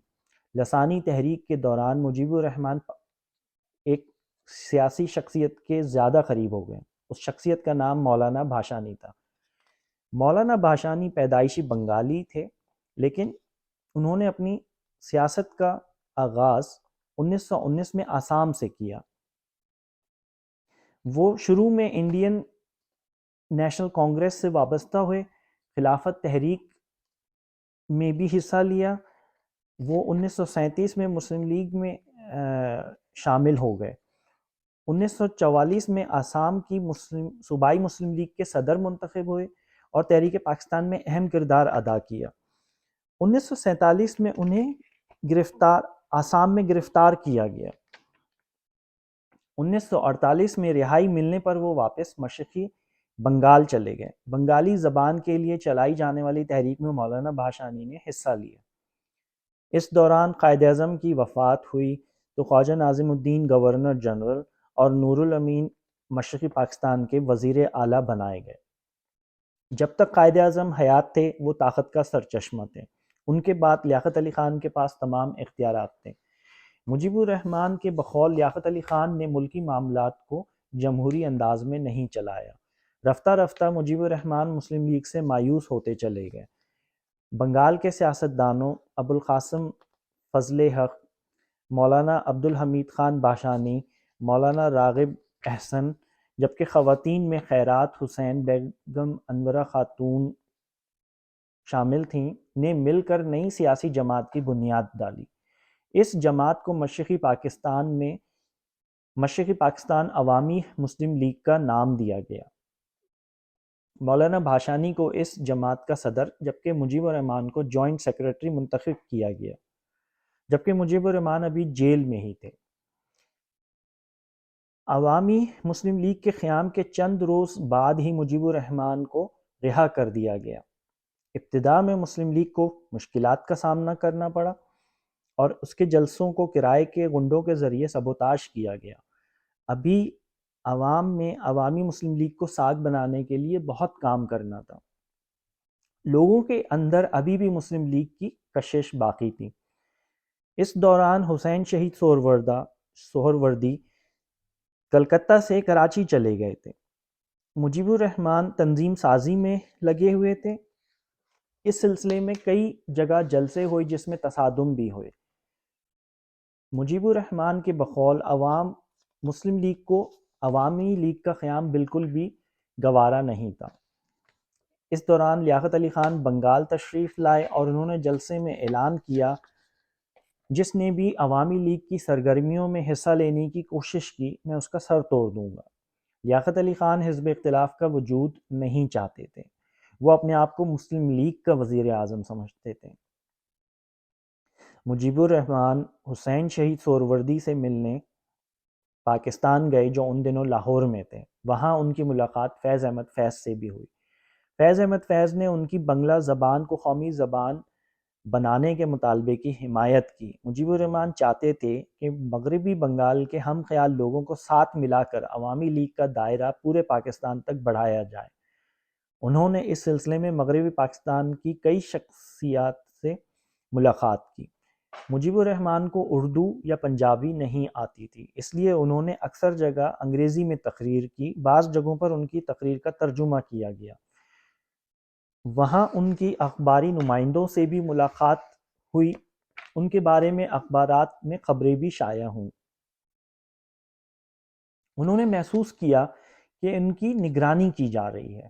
لسانی تحریک کے دوران مجیب الرحمن ایک سیاسی شخصیت کے زیادہ قریب ہو گئے۔ اس شخصیت کا نام مولانا بھاشانی تھا۔ مولانا بھاشانی پیدائشی بنگالی تھے، لیکن انہوں نے اپنی سیاست کا آغاز 1919 میں آسام سے کیا۔ وہ شروع میں انڈین نیشنل کانگریس سے وابستہ ہوئے، خلافت تحریک میں بھی حصہ لیا۔ وہ 1937 میں مسلم لیگ میں شامل ہو گئے۔ 1944 میں آسام کی صوبائی مسلم لیگ کے صدر منتخب ہوئے اور تحریک پاکستان میں اہم کردار ادا کیا۔ 1947 میں انہیں آسام میں گرفتار کیا گیا۔ 1948 میں رہائی ملنے پر وہ واپس مشرقی بنگال چلے گئے۔ بنگالی زبان کے لیے چلائی جانے والی تحریک میں مولانا بھاشانی نے حصہ لیا۔ اس دوران قائد اعظم کی وفات ہوئی تو خواجہ ناظم الدین گورنر جنرل اور نور الامین مشرقی پاکستان کے وزیر اعلیٰ بنائے گئے۔ جب تک قائد اعظم حیات تھے وہ طاقت کا سرچشمہ تھے۔ ان کے بعد لیاقت علی خان کے پاس تمام اختیارات تھے۔ مجیب الرحمن کے بقول لیاقت علی خان نے ملکی معاملات کو جمہوری انداز میں نہیں چلایا۔ رفتہ رفتہ مجیب الرحمن مسلم لیگ سے مایوس ہوتے چلے گئے۔ بنگال کے سیاستدانوں ابوالقاسم فضل حق، مولانا عبدالحمید خان بھاشانی، مولانا راغب احسن، جبکہ خواتین میں خیرات حسین بیگم، انورہ خاتون شامل تھیں، نے مل کر نئی سیاسی جماعت کی بنیاد ڈالی۔ اس جماعت کو مشرقی پاکستان عوامی مسلم لیگ کا نام دیا گیا۔ مولانا بھاشانی کو اس جماعت کا صدر جبکہ مجیب الرحمن کو جوائنٹ سیکرٹری منتخب کیا گیا، جبکہ مجیب الرحمن ابھی جیل میں ہی تھے۔ عوامی مسلم لیگ کے قیام کے چند روز بعد ہی مجیب الرحمن کو رہا کر دیا گیا۔ ابتدا میں مسلم لیگ کو مشکلات کا سامنا کرنا پڑا اور اس کے جلسوں کو کرائے کے گنڈوں کے ذریعے سبوتاژ کیا گیا۔ ابھی عوام میں عوامی مسلم لیگ کو ساگ بنانے کے لیے بہت کام کرنا تھا۔ لوگوں کے اندر ابھی بھی مسلم لیگ کی کشش باقی تھی۔ اس دوران حسین شہید سہروردی کلکتہ سے کراچی چلے گئے تھے۔ مجیب الرحمن تنظیم سازی میں لگے ہوئے تھے۔ اس سلسلے میں کئی جگہ جلسے ہوئے جس میں تصادم بھی ہوئے۔ مجیب الرحمن کے بقول عوام مسلم لیگ کو عوامی لیگ کا قیام بالکل بھی گوارا نہیں تھا۔ اس دوران لیاقت علی خان بنگال تشریف لائے اور انہوں نے جلسے میں اعلان کیا جس نے بھی عوامی لیگ کی سرگرمیوں میں حصہ لینے کی کوشش کی میں اس کا سر توڑ دوں گا۔ لیاقت علی خان حزب اختلاف کا وجود نہیں چاہتے تھے، وہ اپنے آپ کو مسلم لیگ کا وزیر اعظم سمجھتے تھے۔ مجیب الرحمن حسین شہید سہروردی سے ملنے پاکستان گئے جو ان دنوں لاہور میں تھے۔ وہاں ان کی ملاقات فیض احمد فیض سے بھی ہوئی۔ فیض احمد فیض نے ان کی بنگلہ زبان کو قومی زبان بنانے کے مطالبے کی حمایت کی۔ مجیب الرحمن چاہتے تھے کہ مغربی بنگال کے ہم خیال لوگوں کو ساتھ ملا کر عوامی لیگ کا دائرہ پورے پاکستان تک بڑھایا جائے۔ انہوں نے اس سلسلے میں مغربی پاکستان کی کئی شخصیات سے ملاقات کی۔ مجیب الرحمن کو اردو یا پنجابی نہیں آتی تھی، اس لیے انہوں نے اکثر جگہ انگریزی میں تقریر کی، بعض جگہوں پر ان کی تقریر کا ترجمہ کیا گیا۔ وہاں ان کی اخباری نمائندوں سے بھی ملاقات ہوئی، ان کے بارے میں اخبارات میں خبریں بھی شائع ہوں۔ انہوں نے محسوس کیا کہ ان کی نگرانی کی جا رہی ہے۔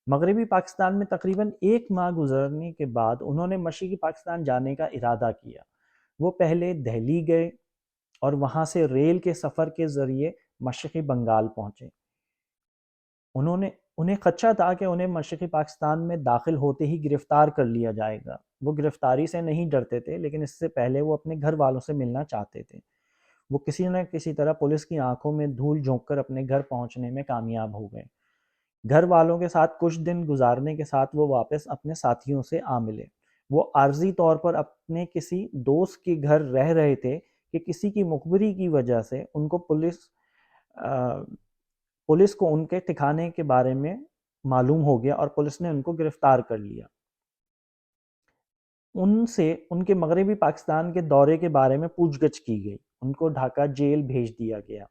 مغربی پاکستان میں تقریباً 1 ماہ گزرنے کے بعد انہوں نے مشرقی پاکستان جانے کا ارادہ کیا۔ وہ پہلے دہلی گئے اور وہاں سے ریل کے سفر کے ذریعے مشرقی بنگال پہنچے۔ انہیں خدشہ تھا کہ انہیں مشرقی پاکستان میں داخل ہوتے ہی گرفتار کر لیا جائے گا۔ وہ گرفتاری سے نہیں ڈرتے تھے، لیکن اس سے پہلے وہ اپنے گھر والوں سے ملنا چاہتے تھے۔ وہ کسی نہ کسی طرح پولیس کی آنکھوں میں دھول جھونک کر اپنے گھر پہنچنے میں کامیاب ہو گئے۔ گھر والوں کے ساتھ کچھ دن گزارنے کے ساتھ وہ واپس اپنے ساتھیوں سے آ ملے۔ وہ عارضی طور پر اپنے کسی دوست کے گھر رہ رہے تھے کہ کسی کی مخبری کی وجہ سے ان کو پولیس کو ان کے ٹھکانے کے بارے میں معلوم ہو گیا اور پولیس نے ان کو گرفتار کر لیا۔ ان سے ان کے مغربی پاکستان کے دورے کے بارے میں پوچھ گچھ کی گئی۔ ان کو ڈھاکہ جیل بھیج دیا گیا۔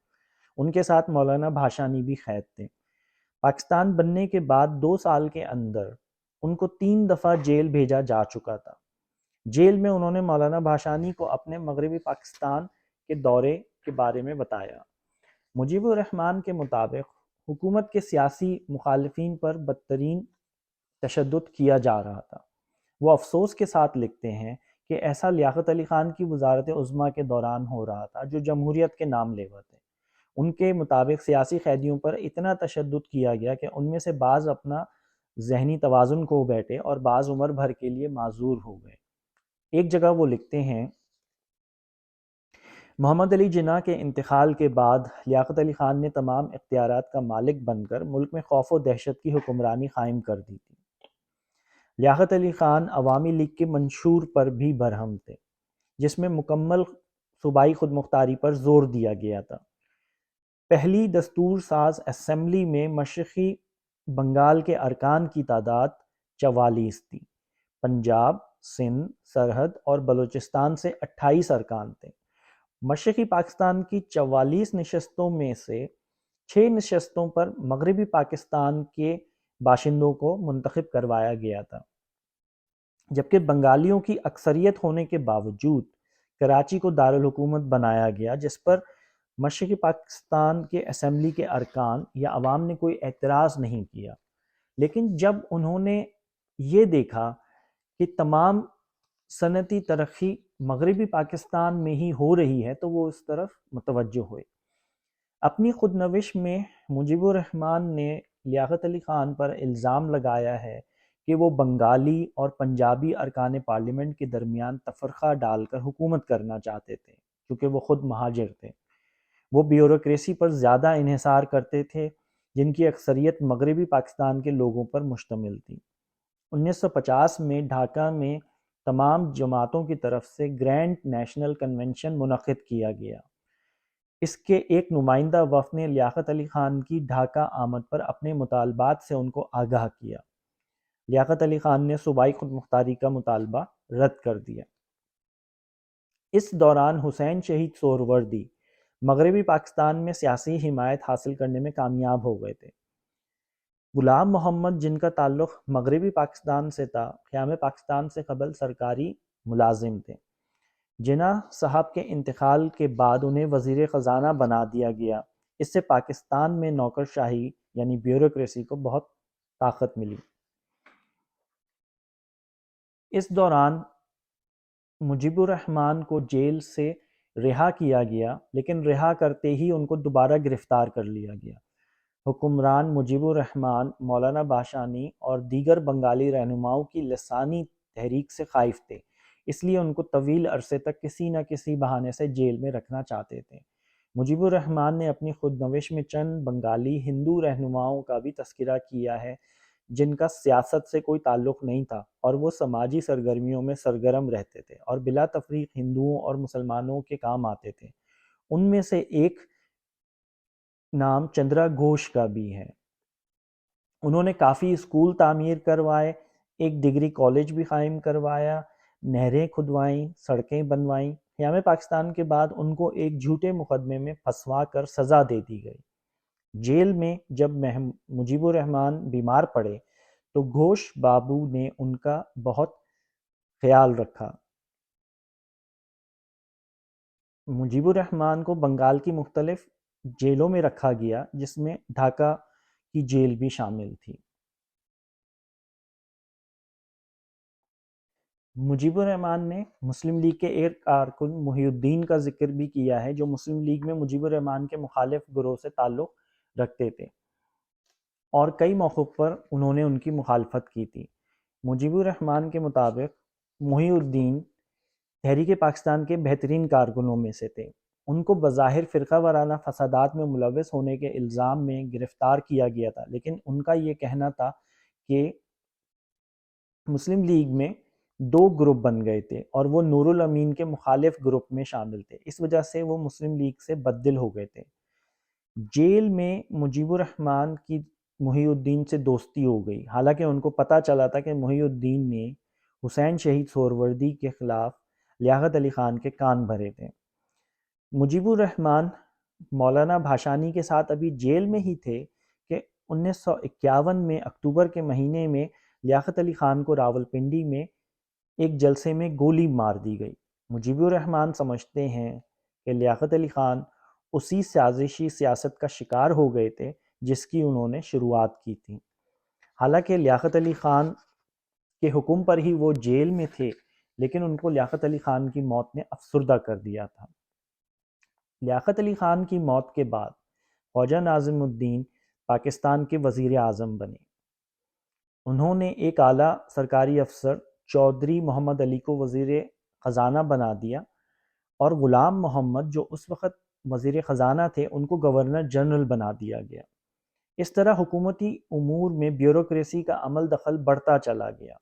ان کے ساتھ مولانا بھاشانی بھی قید تھے۔ پاکستان بننے کے بعد 2 سال کے اندر ان کو 3 دفعہ جیل بھیجا جا چکا تھا۔ جیل میں انہوں نے مولانا بھاشانی کو اپنے مغربی پاکستان کے دورے کے بارے میں بتایا۔ مجیب الرحمن کے مطابق حکومت کے سیاسی مخالفین پر بدترین تشدد کیا جا رہا تھا۔ وہ افسوس کے ساتھ لکھتے ہیں کہ ایسا لیاقت علی خان کی وزارت عظمیٰ کے دوران ہو رہا تھا جو جمہوریت کے نام لیوا تھے۔ ان کے مطابق سیاسی قیدیوں پر اتنا تشدد کیا گیا کہ ان میں سے بعض اپنا ذہنی توازن کھو بیٹھے اور بعض عمر بھر کے لیے معذور ہو گئے۔ ایک جگہ وہ لکھتے ہیں، محمد علی جناح کے انتقال کے بعد لیاقت علی خان نے تمام اختیارات کا مالک بن کر ملک میں خوف و دہشت کی حکمرانی قائم کر دی تھی۔ لیاقت علی خان عوامی لیگ کے منشور پر بھی برہم تھے، جس میں مکمل صوبائی خود مختاری پر زور دیا گیا تھا۔ پہلی دستور ساز اسمبلی میں مشرقی بنگال کے ارکان کی تعداد 44 تھی۔ پنجاب، سندھ، سرحد اور بلوچستان سے 28 ارکان تھے۔ مشرقی پاکستان کی 44 نشستوں میں سے 6 نشستوں پر مغربی پاکستان کے باشندوں کو منتخب کروایا گیا تھا، جبکہ بنگالیوں کی اکثریت ہونے کے باوجود کراچی کو دارالحکومت بنایا گیا، جس پر مشرقی پاکستان کے اسمبلی کے ارکان یا عوام نے کوئی اعتراض نہیں کیا۔ لیکن جب انہوں نے یہ دیکھا کہ تمام صنعتی ترقی مغربی پاکستان میں ہی ہو رہی ہے تو وہ اس طرف متوجہ ہوئے۔ اپنی خود نوش میں مجیب الرحمن نے لیاقت علی خان پر الزام لگایا ہے کہ وہ بنگالی اور پنجابی ارکان پارلیمنٹ کے درمیان تفرقہ ڈال کر حکومت کرنا چاہتے تھے، کیونکہ وہ خود مہاجر تھے۔ وہ بیوروکریسی پر زیادہ انحصار کرتے تھے، جن کی اکثریت مغربی پاکستان کے لوگوں پر مشتمل تھی۔ 1950 میں ڈھاکہ میں تمام جماعتوں کی طرف سے گرینڈ نیشنل کنونشن منعقد کیا گیا۔ اس کے ایک نمائندہ وفد نے لیاقت علی خان کی ڈھاکہ آمد پر اپنے مطالبات سے ان کو آگاہ کیا۔ لیاقت علی خان نے صوبائی خود مختاری کا مطالبہ رد کر دیا۔ اس دوران حسین شہید سہروردی مغربی پاکستان میں سیاسی حمایت حاصل کرنے میں کامیاب ہو گئے تھے۔ غلام محمد، جن کا تعلق مغربی پاکستان سے تھا، قیام پاکستان سے قبل سرکاری ملازم تھے۔ جناح صاحب کے انتقال کے بعد انہیں وزیر خزانہ بنا دیا گیا۔ اس سے پاکستان میں نوکرشاہی یعنی بیوروکریسی کو بہت طاقت ملی۔ اس دوران مجیب الرحمن کو جیل سے رہا کیا گیا، لیکن رہا کرتے ہی ان کو دوبارہ گرفتار کر لیا گیا۔ حکمران مجیب الرحمن مولانا بھاشانی اور دیگر بنگالی رہنماؤں کی لسانی تحریک سے خائف تھے، اس لیے ان کو طویل عرصے تک کسی نہ کسی بہانے سے جیل میں رکھنا چاہتے تھے۔ مجیب الرحمن نے اپنی خود نوش میں چند بنگالی ہندو رہنماؤں کا بھی تذکرہ کیا ہے جن کا سیاست سے کوئی تعلق نہیں تھا اور وہ سماجی سرگرمیوں میں سرگرم رہتے تھے اور بلا تفریق ہندوؤں اور مسلمانوں کے کام آتے تھے۔ ان میں سے ایک نام چندرا گھوش کا بھی ہے۔ انہوں نے کافی اسکول تعمیر کروائے، ایک ڈگری کالج بھی قائم کروایا، نہریں کھدوائیں، سڑکیں بنوائیں۔ قیام پاکستان کے بعد ان کو ایک جھوٹے مقدمے میں پھنسوا کر سزا دے دی گئی۔ جیل میں جب مجیب الرحمن بیمار پڑے تو گھوش بابو نے ان کا بہت خیال رکھا۔ مجیب الرحمن کو بنگال کی مختلف جیلوں میں رکھا گیا، جس میں ڈھاکہ کی جیل بھی شامل تھی۔ مجیب الرحمن نے مسلم لیگ کے ایک کارکن محی الدین کا ذکر بھی کیا ہے، جو مسلم لیگ میں مجیب الرحمن کے مخالف گروہ سے تعلق رکھتے تھے اور کئی موقعوں پر انہوں نے ان کی مخالفت کی تھی۔ مجیب الرحمن کے مطابق محی الدین تحریک پاکستان کے بہترین کارکنوں میں سے تھے۔ ان کو بظاہر فرقہ وارانہ فسادات میں ملوث ہونے کے الزام میں گرفتار کیا گیا تھا، لیکن ان کا یہ کہنا تھا کہ مسلم لیگ میں دو گروپ بن گئے تھے اور وہ نور الامین کے مخالف گروپ میں شامل تھے، اس وجہ سے وہ مسلم لیگ سے بددل ہو گئے تھے۔ جیل میں مجیب الرحمن کی محی الدین سے دوستی ہو گئی، حالانکہ ان کو پتہ چلا تھا کہ محی الدین نے حسین شہید سہروردی کے خلاف لیاقت علی خان کے کان بھرے تھے۔ مجیب الرحمن مولانا بھاشانی کے ساتھ ابھی جیل میں ہی تھے کہ 1951 میں اکتوبر کے مہینے میں لیاقت علی خان کو راولپنڈی میں ایک جلسے میں گولی مار دی گئی۔ مجیب الرحمن سمجھتے ہیں کہ لیاقت علی خان اسی سازشی سیاست کا شکار ہو گئے تھے جس کی انہوں نے شروعات کی تھی۔ حالانکہ لیاقت علی خان کے حکم پر ہی وہ جیل میں تھے، لیکن ان کو لیاقت علی خان کی موت نے افسردہ کر دیا تھا۔ لیاقت علی خان کی موت کے بعد خواجہ ناظم الدین پاکستان کے وزیر اعظم بنے۔ انہوں نے ایک اعلیٰ سرکاری افسر چودھری محمد علی کو وزیر خزانہ بنا دیا اور غلام محمد جو اس وقت وزیر خزانہ تھے ان کو گورنر جنرل بنا دیا گیا۔ اس طرح حکومتی امور میں بیوروکریسی کا عمل دخل بڑھتا چلا گیا۔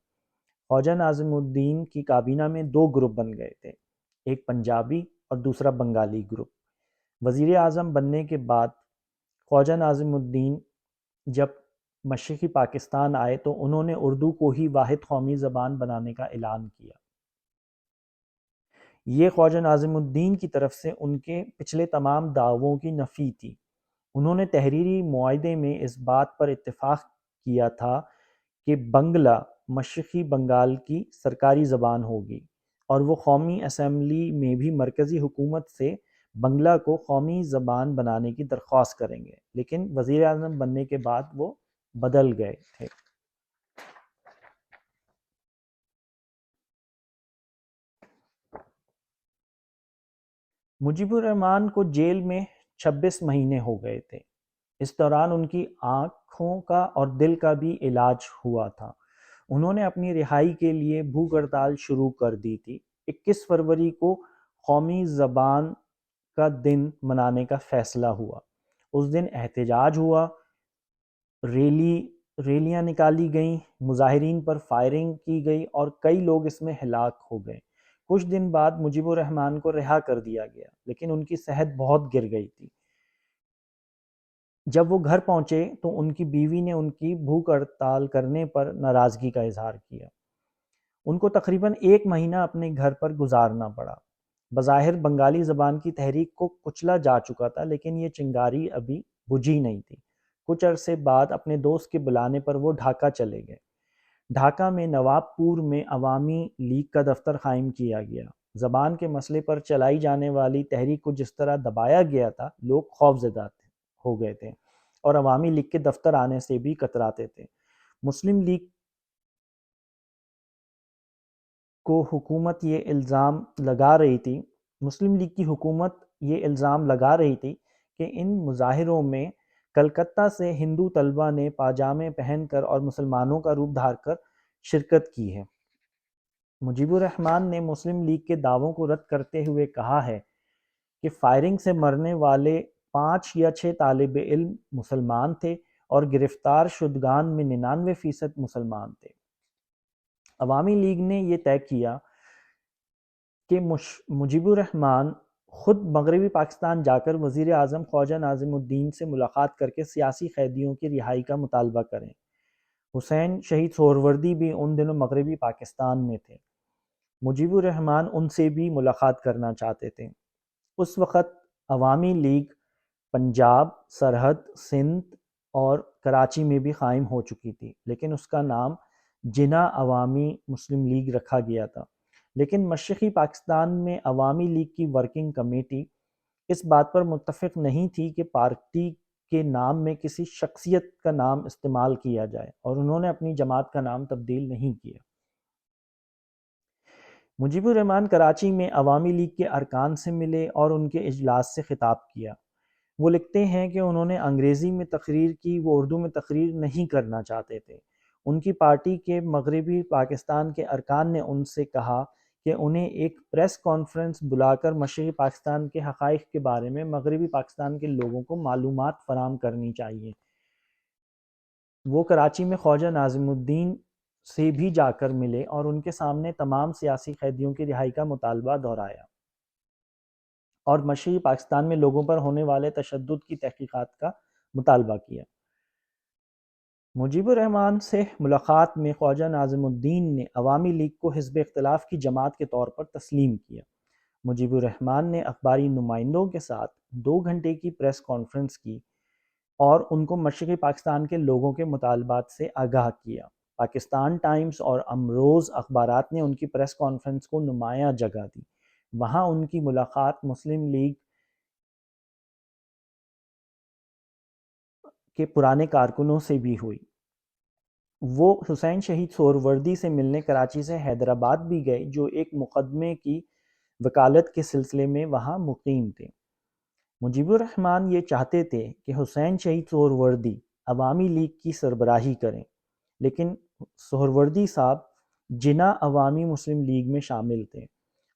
خواجہ ناظم الدین کی کابینہ میں دو گروپ بن گئے تھے، ایک پنجابی اور دوسرا بنگالی گروپ۔ وزیر اعظم بننے کے بعد خواجہ ناظم الدین جب مشرقی پاکستان آئے تو انہوں نے اردو کو ہی واحد قومی زبان بنانے کا اعلان کیا۔ یہ خواجہ ناظم الدین کی طرف سے ان کے پچھلے تمام دعووں کی نفی تھی۔ انہوں نے تحریری معاہدے میں اس بات پر اتفاق کیا تھا کہ بنگلہ مشرقی بنگال کی سرکاری زبان ہوگی اور وہ قومی اسمبلی میں بھی مرکزی حکومت سے بنگلہ کو قومی زبان بنانے کی درخواست کریں گے، لیکن وزیر اعظم بننے کے بعد وہ بدل گئے تھے۔ مجیب الرحمن کو جیل میں 26 مہینے ہو گئے تھے۔ اس دوران ان کی آنکھوں کا اور دل کا بھی علاج ہوا تھا۔ انہوں نے اپنی رہائی کے لیے بھوک ہڑتال شروع کر دی تھی۔ 21 فروری کو قومی زبان کا دن منانے کا فیصلہ ہوا۔ اس دن احتجاج ہوا، ریلیاں نکالی گئیں، مظاہرین پر فائرنگ کی گئی اور کئی لوگ اس میں ہلاک ہو گئے۔ کچھ دن بعد مجیب الرحمن کو رہا کر دیا گیا، لیکن ان کی صحت بہت گر گئی تھی۔ جب وہ گھر پہنچے تو ان کی بیوی نے ان کی بھوک ہڑتال کرنے پر ناراضگی کا اظہار کیا۔ ان کو تقریباً 1 مہینہ اپنے گھر پر گزارنا پڑا۔ بظاہر بنگالی زبان کی تحریک کو کچلا جا چکا تھا، لیکن یہ چنگاری ابھی بجھی نہیں تھی۔ کچھ عرصے بعد اپنے دوست کے بلانے پر وہ ڈھاکہ چلے گئے۔ ڈھاکہ میں نواب پور میں عوامی لیگ کا دفتر قائم کیا گیا۔ زبان کے مسئلے پر چلائی جانے والی تحریک کو جس طرح دبایا گیا تھا، لوگ خوفزدہ ہو گئے تھے اور عوامی لیگ کے دفتر آنے سے بھی کتراتے تھے۔ مسلم لیگ کو حکومت یہ الزام لگا رہی تھی کہ ان مظاہروں میں کلکتہ سے ہندو طلبہ نے پاجامے پہن کر اور مسلمانوں کا روپ دھار کر شرکت کی ہے۔ مجیب الرحمن نے مسلم لیگ کے دعووں کو رد کرتے ہوئے کہا ہے کہ فائرنگ سے مرنے والے 5 یا 6 طالب علم مسلمان تھے اور گرفتار شدگان میں 99% مسلمان تھے۔ عوامی لیگ نے یہ طے کیا کہ مجیب الرحمان خود مغربی پاکستان جا کر وزیر اعظم خواجہ ناظم الدین سے ملاقات کر کے سیاسی قیدیوں کی رہائی کا مطالبہ کریں۔ حسین شہید سہروردی بھی ان دنوں مغربی پاکستان میں تھے۔ مجیب الرحمان ان سے بھی ملاقات کرنا چاہتے تھے۔ اس وقت عوامی لیگ پنجاب، سرحد، سندھ اور کراچی میں بھی قائم ہو چکی تھی، لیکن اس کا نام جناح عوامی مسلم لیگ رکھا گیا تھا۔ لیکن مشرقی پاکستان میں عوامی لیگ کی ورکنگ کمیٹی اس بات پر متفق نہیں تھی کہ پارٹی کے نام میں کسی شخصیت کا نام استعمال کیا جائے، اور انہوں نے اپنی جماعت کا نام تبدیل نہیں کیا۔ مجیب الرحمان کراچی میں عوامی لیگ کے ارکان سے ملے اور ان کے اجلاس سے خطاب کیا۔ وہ لکھتے ہیں کہ انہوں نے انگریزی میں تقریر کی، وہ اردو میں تقریر نہیں کرنا چاہتے تھے۔ ان کی پارٹی کے مغربی پاکستان کے ارکان نے ان سے کہا کہ انہیں ایک پریس کانفرنس بلا کر مشرقی پاکستان کے حقائق کے بارے میں مغربی پاکستان کے لوگوں کو معلومات فراہم کرنی چاہیے۔ وہ کراچی میں خواجہ ناظم الدین سے بھی جا کر ملے اور ان کے سامنے تمام سیاسی قیدیوں کی رہائی کا مطالبہ دہرایا اور مشرقی پاکستان میں لوگوں پر ہونے والے تشدد کی تحقیقات کا مطالبہ کیا۔ مجیب الرحمان سے ملاقات میں خواجہ ناظم الدین نے عوامی لیگ کو حزب اختلاف کی جماعت کے طور پر تسلیم کیا۔ مجیب الرحمان نے اخباری نمائندوں کے ساتھ 2 گھنٹے کی پریس کانفرنس کی اور ان کو مشرقی پاکستان کے لوگوں کے مطالبات سے آگاہ کیا۔ پاکستان ٹائمز اور امروز اخبارات نے ان کی پریس کانفرنس کو نمایاں جگہ دی۔ وہاں ان کی ملاقات مسلم لیگ کے پرانے کارکنوں سے بھی ہوئی۔ وہ حسین شہید سہروردی سے ملنے کراچی سے حیدرآباد بھی گئے، جو ایک مقدمے کی وکالت کے سلسلے میں وہاں مقیم تھے۔ مجیب الرحمان یہ چاہتے تھے کہ حسین شہید سہروردی عوامی لیگ کی سربراہی کریں، لیکن سہروردی صاحب جناح عوامی مسلم لیگ میں شامل تھے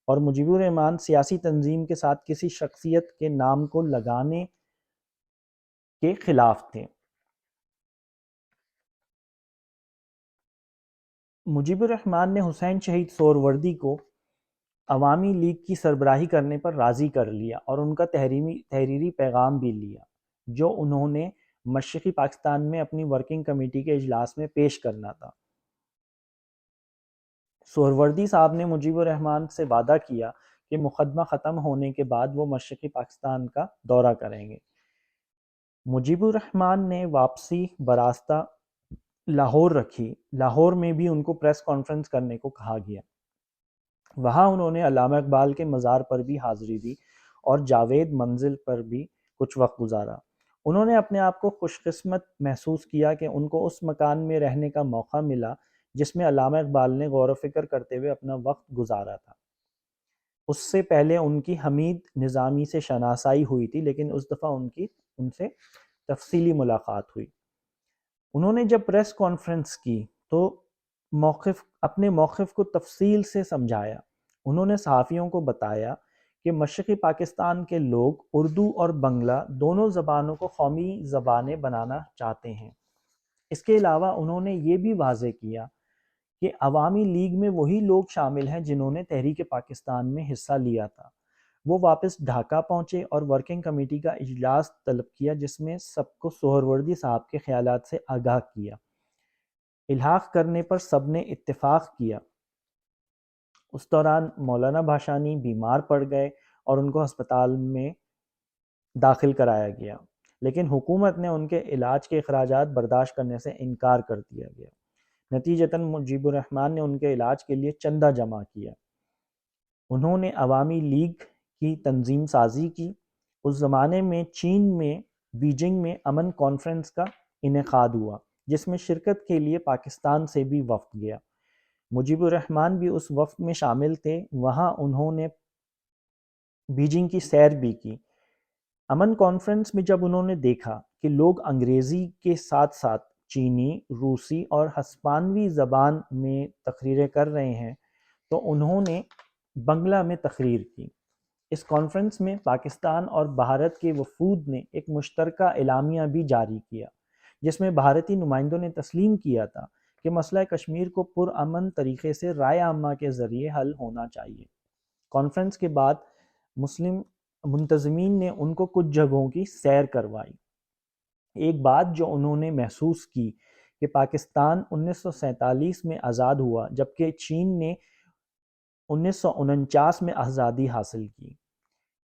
اور مجیب الرحمان سیاسی تنظیم کے ساتھ کسی شخصیت کے نام کو لگانے کے خلاف تھے۔ مجیب الرحمان نے حسین شہید سہروردی کو عوامی لیگ کی سربراہی کرنے پر راضی کر لیا اور ان کا تحریری پیغام بھی لیا، جو انہوں نے مشرقی پاکستان میں اپنی ورکنگ کمیٹی کے اجلاس میں پیش کرنا تھا۔ سہروردی صاحب نے مجیب الرحمان سے وعدہ کیا کہ مقدمہ ختم ہونے کے بعد وہ مشرقی پاکستان کا دورہ کریں گے۔ مجیب الرحمان نے واپسی براستہ لاہور رکھی۔ لاہور میں بھی ان کو پریس کانفرنس کرنے کو کہا گیا۔ وہاں انہوں نے علامہ اقبال کے مزار پر بھی حاضری دی اور جاوید منزل پر بھی کچھ وقت گزارا۔ انہوں نے اپنے آپ کو خوش قسمت محسوس کیا کہ ان کو اس مکان میں رہنے کا موقع ملا جس میں علامہ اقبال نے غور و فکر کرتے ہوئے اپنا وقت گزارا تھا۔ اس سے پہلے ان کی حمید نظامی سے شناسائی ہوئی تھی، لیکن اس دفعہ ان سے تفصیلی ملاقات ہوئی۔ انہوں نے جب پریس کانفرنس کی تو اپنے موقف کو تفصیل سے سمجھایا۔ انہوں نے صحافیوں کو بتایا کہ مشرقی پاکستان کے لوگ اردو اور بنگلہ دونوں زبانوں کو قومی زبانیں بنانا چاہتے ہیں۔ اس کے علاوہ انہوں نے یہ بھی واضح کیا کہ عوامی لیگ میں وہی لوگ شامل ہیں جنہوں نے تحریک پاکستان میں حصہ لیا تھا۔ وہ واپس ڈھاکہ پہنچے اور ورکنگ کمیٹی کا اجلاس طلب کیا، جس میں سب کو سہروردی صاحب کے خیالات سے آگاہ کیا۔ الحاق کرنے پر سب نے اتفاق کیا۔ اس دوران مولانا بھاشانی بیمار پڑ گئے اور ان کو ہسپتال میں داخل کرایا گیا، لیکن حکومت نے ان کے علاج کے اخراجات برداشت کرنے سے انکار کر دیا گیا۔ نتیجتاً مجیب الرحمان نے ان کے علاج کے لیے چندہ جمع کیا۔ انہوں نے عوامی لیگ کی تنظیم سازی کی۔ اس زمانے میں چین میں بیجنگ میں امن کانفرنس کا انعقاد ہوا، جس میں شرکت کے لیے پاکستان سے بھی وفد گیا۔ مجیب الرحمان بھی اس وفد میں شامل تھے۔ وہاں انہوں نے بیجنگ کی سیر بھی کی۔ امن کانفرنس میں جب انہوں نے دیکھا کہ لوگ انگریزی کے ساتھ ساتھ چینی، روسی اور ہسپانوی زبان میں تقریریں کر رہے ہیں تو انہوں نے بنگلہ میں تقریر کی۔ اس کانفرنس میں پاکستان اور بھارت کے وفود نے ایک مشترکہ اعلامیہ بھی جاری کیا، جس میں بھارتی نمائندوں نے تسلیم کیا تھا کہ مسئلہ کشمیر کو پرامن طریقے سے رائے عامہ کے ذریعے حل ہونا چاہیے۔ کانفرنس کے بعد مسلم منتظمین نے ان کو کچھ جگہوں کی سیر کروائی۔ ایک بات جو انہوں نے محسوس کی کہ پاکستان 1947 میں آزاد ہوا جبکہ چین نے 1949 میں آزادی حاصل کی۔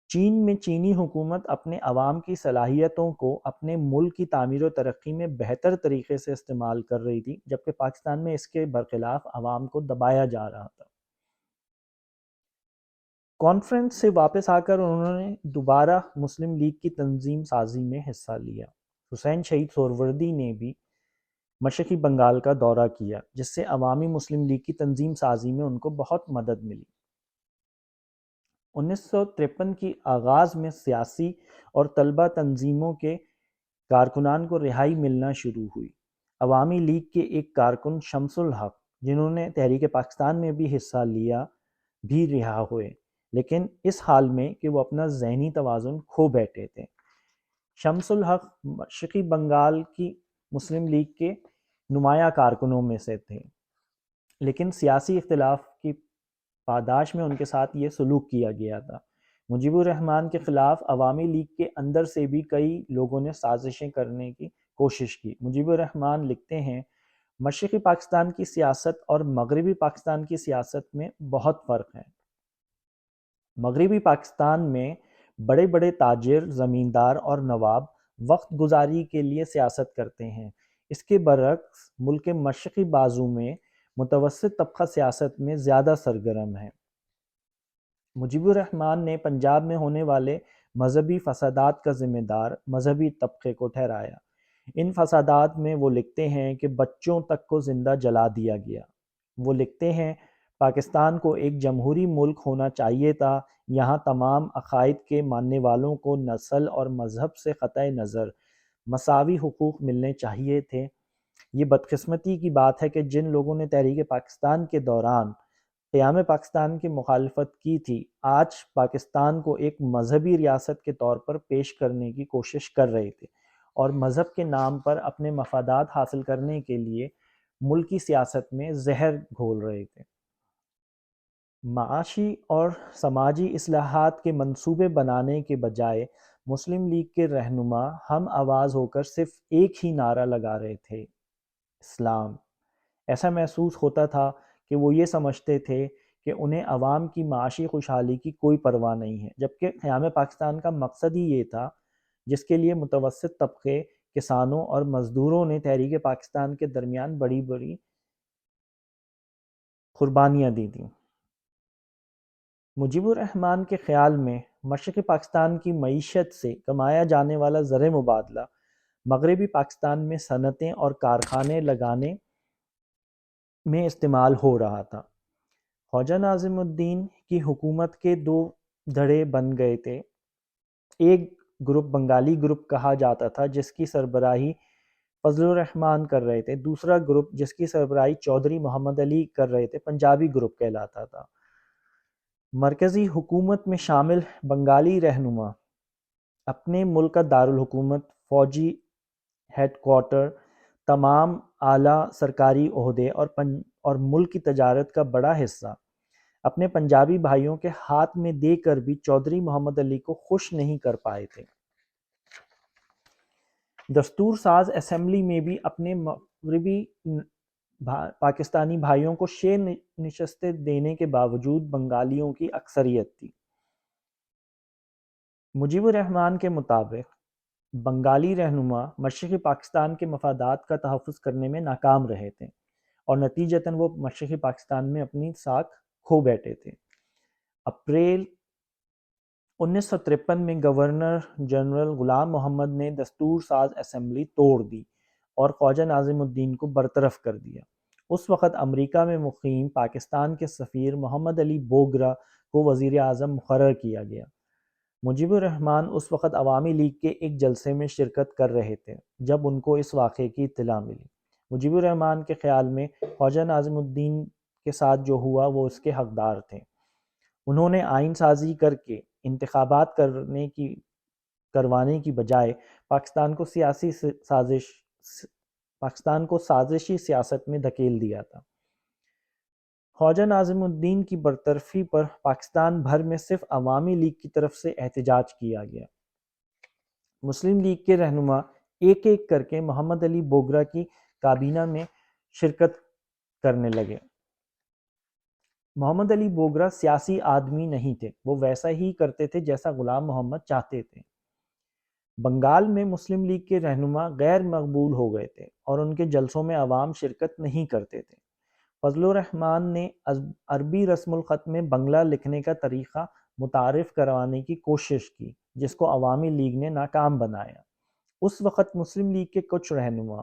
چین میں چینی حکومت اپنے عوام کی صلاحیتوں کو اپنے ملک کی تعمیر و ترقی میں بہتر طریقے سے استعمال کر رہی تھی، جبکہ پاکستان میں اس کے برخلاف عوام کو دبایا جا رہا تھا۔ کانفرنس سے واپس آ کر انہوں نے دوبارہ مسلم لیگ کی تنظیم سازی میں حصہ لیا۔ حسین شہید سہروردی نے بھی مشرقی بنگال کا دورہ کیا، جس سے عوامی مسلم لیگ کی تنظیم سازی میں ان کو بہت مدد ملی۔ 1953 کی آغاز میں سیاسی اور طلبہ تنظیموں کے کارکنان کو رہائی ملنا شروع ہوئی۔ عوامی لیگ کے ایک کارکن شمس الحق، جنہوں نے تحریک پاکستان میں بھی حصہ لیا، بھی رہا ہوئے، لیکن اس حال میں کہ وہ اپنا ذہنی توازن کھو بیٹھے تھے۔ شمس الحق مشرقی بنگال کی مسلم لیگ کے نمایاں کارکنوں میں سے تھے، لیکن سیاسی اختلاف کی پاداش میں ان کے ساتھ یہ سلوک کیا گیا تھا۔ مجیب الرحمن کے خلاف عوامی لیگ کے اندر سے بھی کئی لوگوں نے سازشیں کرنے کی کوشش کی۔ مجیب الرحمن لکھتے ہیں، مشرقی پاکستان کی سیاست اور مغربی پاکستان کی سیاست میں بہت فرق ہے۔ مغربی پاکستان میں بڑے بڑے تاجر، زمیندار اور نواب وقت گزاری کے لیے سیاست کرتے ہیں۔ اس کے برعکس ملک کے مشرقی بازو میں متوسط طبقہ سیاست میں زیادہ سرگرم ہے۔ مجیب الرحمن نے پنجاب میں ہونے والے مذہبی فسادات کا ذمہ دار مذہبی طبقے کو ٹھہرایا۔ ان فسادات میں وہ لکھتے ہیں کہ بچوں تک کو زندہ جلا دیا گیا۔ وہ لکھتے ہیں، پاکستان کو ایک جمہوری ملک ہونا چاہیے تھا، یہاں تمام عقائد کے ماننے والوں کو نسل اور مذہب سے قطع نظر مساوی حقوق ملنے چاہیے تھے۔ یہ بدقسمتی کی بات ہے کہ جن لوگوں نے تحریک پاکستان کے دوران قیام پاکستان کی مخالفت کی تھی، آج پاکستان کو ایک مذہبی ریاست کے طور پر پیش کرنے کی کوشش کر رہے تھے اور مذہب کے نام پر اپنے مفادات حاصل کرنے کے لیے ملکی سیاست میں زہر گھول رہے تھے۔ معاشی اور سماجی اصلاحات کے منصوبے بنانے کے بجائے مسلم لیگ کے رہنما ہم آواز ہو کر صرف ایک ہی نعرہ لگا رہے تھے، اسلام۔ ایسا محسوس ہوتا تھا کہ وہ یہ سمجھتے تھے کہ انہیں عوام کی معاشی خوشحالی کی کوئی پرواہ نہیں ہے، جبکہ قیام پاکستان کا مقصد ہی یہ تھا جس کے لیے متوسط طبقے، کسانوں اور مزدوروں نے تحریک پاکستان کے درمیان بڑی بڑی قربانیاں دی تھیں۔ مجیب الرحمن کے خیال میں مشرقی پاکستان کی معیشت سے کمایا جانے والا زر مبادلہ مغربی پاکستان میں صنعتیں اور کارخانے لگانے میں استعمال ہو رہا تھا۔ خواجہ ناظم الدین کی حکومت کے دو دھڑے بن گئے تھے۔ ایک گروپ بنگالی گروپ کہا جاتا تھا جس کی سربراہی فضل الرحمن کر رہے تھے، دوسرا گروپ جس کی سربراہی چودھری محمد علی کر رہے تھے پنجابی گروپ کہلاتا تھا۔ مرکزی حکومت میں شامل بنگالی رہنما اپنے ملک کا دارالحکومت، فوجی ہیڈ کوارٹر، تمام اعلیٰ سرکاری عہدے اور ملک کی تجارت کا بڑا حصہ اپنے پنجابی بھائیوں کے ہاتھ میں دے کر بھی چودھری محمد علی کو خوش نہیں کر پائے تھے۔ دستور ساز اسمبلی میں بھی اپنے مغربی پاکستانی بھائیوں کو 6 نشستیں دینے کے باوجود بنگالیوں کی اکثریت تھی۔ مجیب الرحمن کے مطابق بنگالی رہنما مشرقی پاکستان کے مفادات کا تحفظ کرنے میں ناکام رہے تھے اور نتیجتاً وہ مشرقی پاکستان میں اپنی ساکھ کھو بیٹھے تھے۔ اپریل 1953 میں گورنر جنرل غلام محمد نے دستور ساز اسمبلی توڑ دی اور خواجہ ناظم الدین کو برطرف کر دیا۔ اس وقت امریکہ میں مقیم پاکستان کے سفیر محمد علی بوگرا کو وزیر اعظم مقرر کیا گیا۔ مجیب الرحمن اس وقت عوامی لیگ کے ایک جلسے میں شرکت کر رہے تھے جب ان کو اس واقعے کی اطلاع ملی۔ مجیب الرحمن کے خیال میں خواجہ ناظم الدین کے ساتھ جو ہوا وہ اس کے حقدار تھے۔ انہوں نے آئین سازی کر کے انتخابات کروانے کی بجائے پاکستان کو سیاسی سازش پاکستان کو سازشی سیاست میں دھکیل دیا تھا۔ خواجہ ناظم الدین کی برطرفی پر پاکستان بھر میں صرف عوامی لیگ کی طرف سے احتجاج کیا گیا۔ مسلم لیگ کے رہنما ایک ایک کر کے محمد علی بوگرا کی کابینہ میں شرکت کرنے لگے۔ محمد علی بوگرا سیاسی آدمی نہیں تھے، وہ ویسا ہی کرتے تھے جیسا غلام محمد چاہتے تھے۔ بنگال میں مسلم لیگ کے رہنما غیر مقبول ہو گئے تھے اور ان کے جلسوں میں عوام شرکت نہیں کرتے تھے۔ فضل الرحمن نے عربی رسم الخط میں بنگلہ لکھنے کا طریقہ متعارف کروانے کی کوشش کی، جس کو عوامی لیگ نے ناکام بنایا۔ اس وقت مسلم لیگ کے کچھ رہنما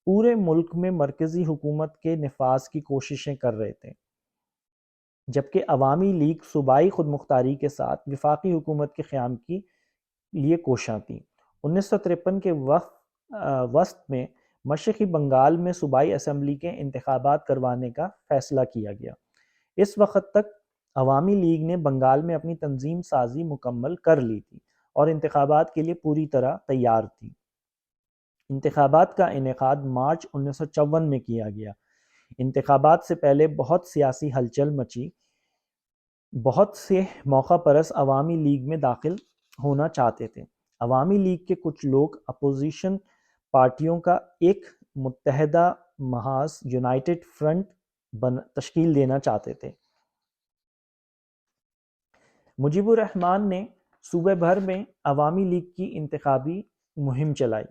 پورے ملک میں مرکزی حکومت کے نفاذ کی کوششیں کر رہے تھے، جبکہ عوامی لیگ صوبائی خود مختاری کے ساتھ وفاقی حکومت کے قیام کی لیے کوشاں تھی۔ 1953 کے وسط میں مشرقی بنگال میں صوبائی اسمبلی کے انتخابات کروانے کا فیصلہ کیا گیا۔ اس وقت تک عوامی لیگ نے بنگال میں اپنی تنظیم سازی مکمل کر لی تھی اور انتخابات کے لیے پوری طرح تیار تھی۔ انتخابات کا انعقاد مارچ 1954 میں کیا گیا۔ انتخابات سے پہلے بہت سیاسی ہلچل مچی۔ بہت سے موقع پرست عوامی لیگ میں داخل ہونا چاہتے تھے۔ عوامی لیگ کے کچھ لوگ اپوزیشن پارٹیوں کا ایک متحدہ محاذ یونائٹڈ فرنٹ تشکیل دینا چاہتے تھے۔ مجیب الرحمن نے صوبے بھر میں عوامی لیگ کی انتخابی مہم چلائی۔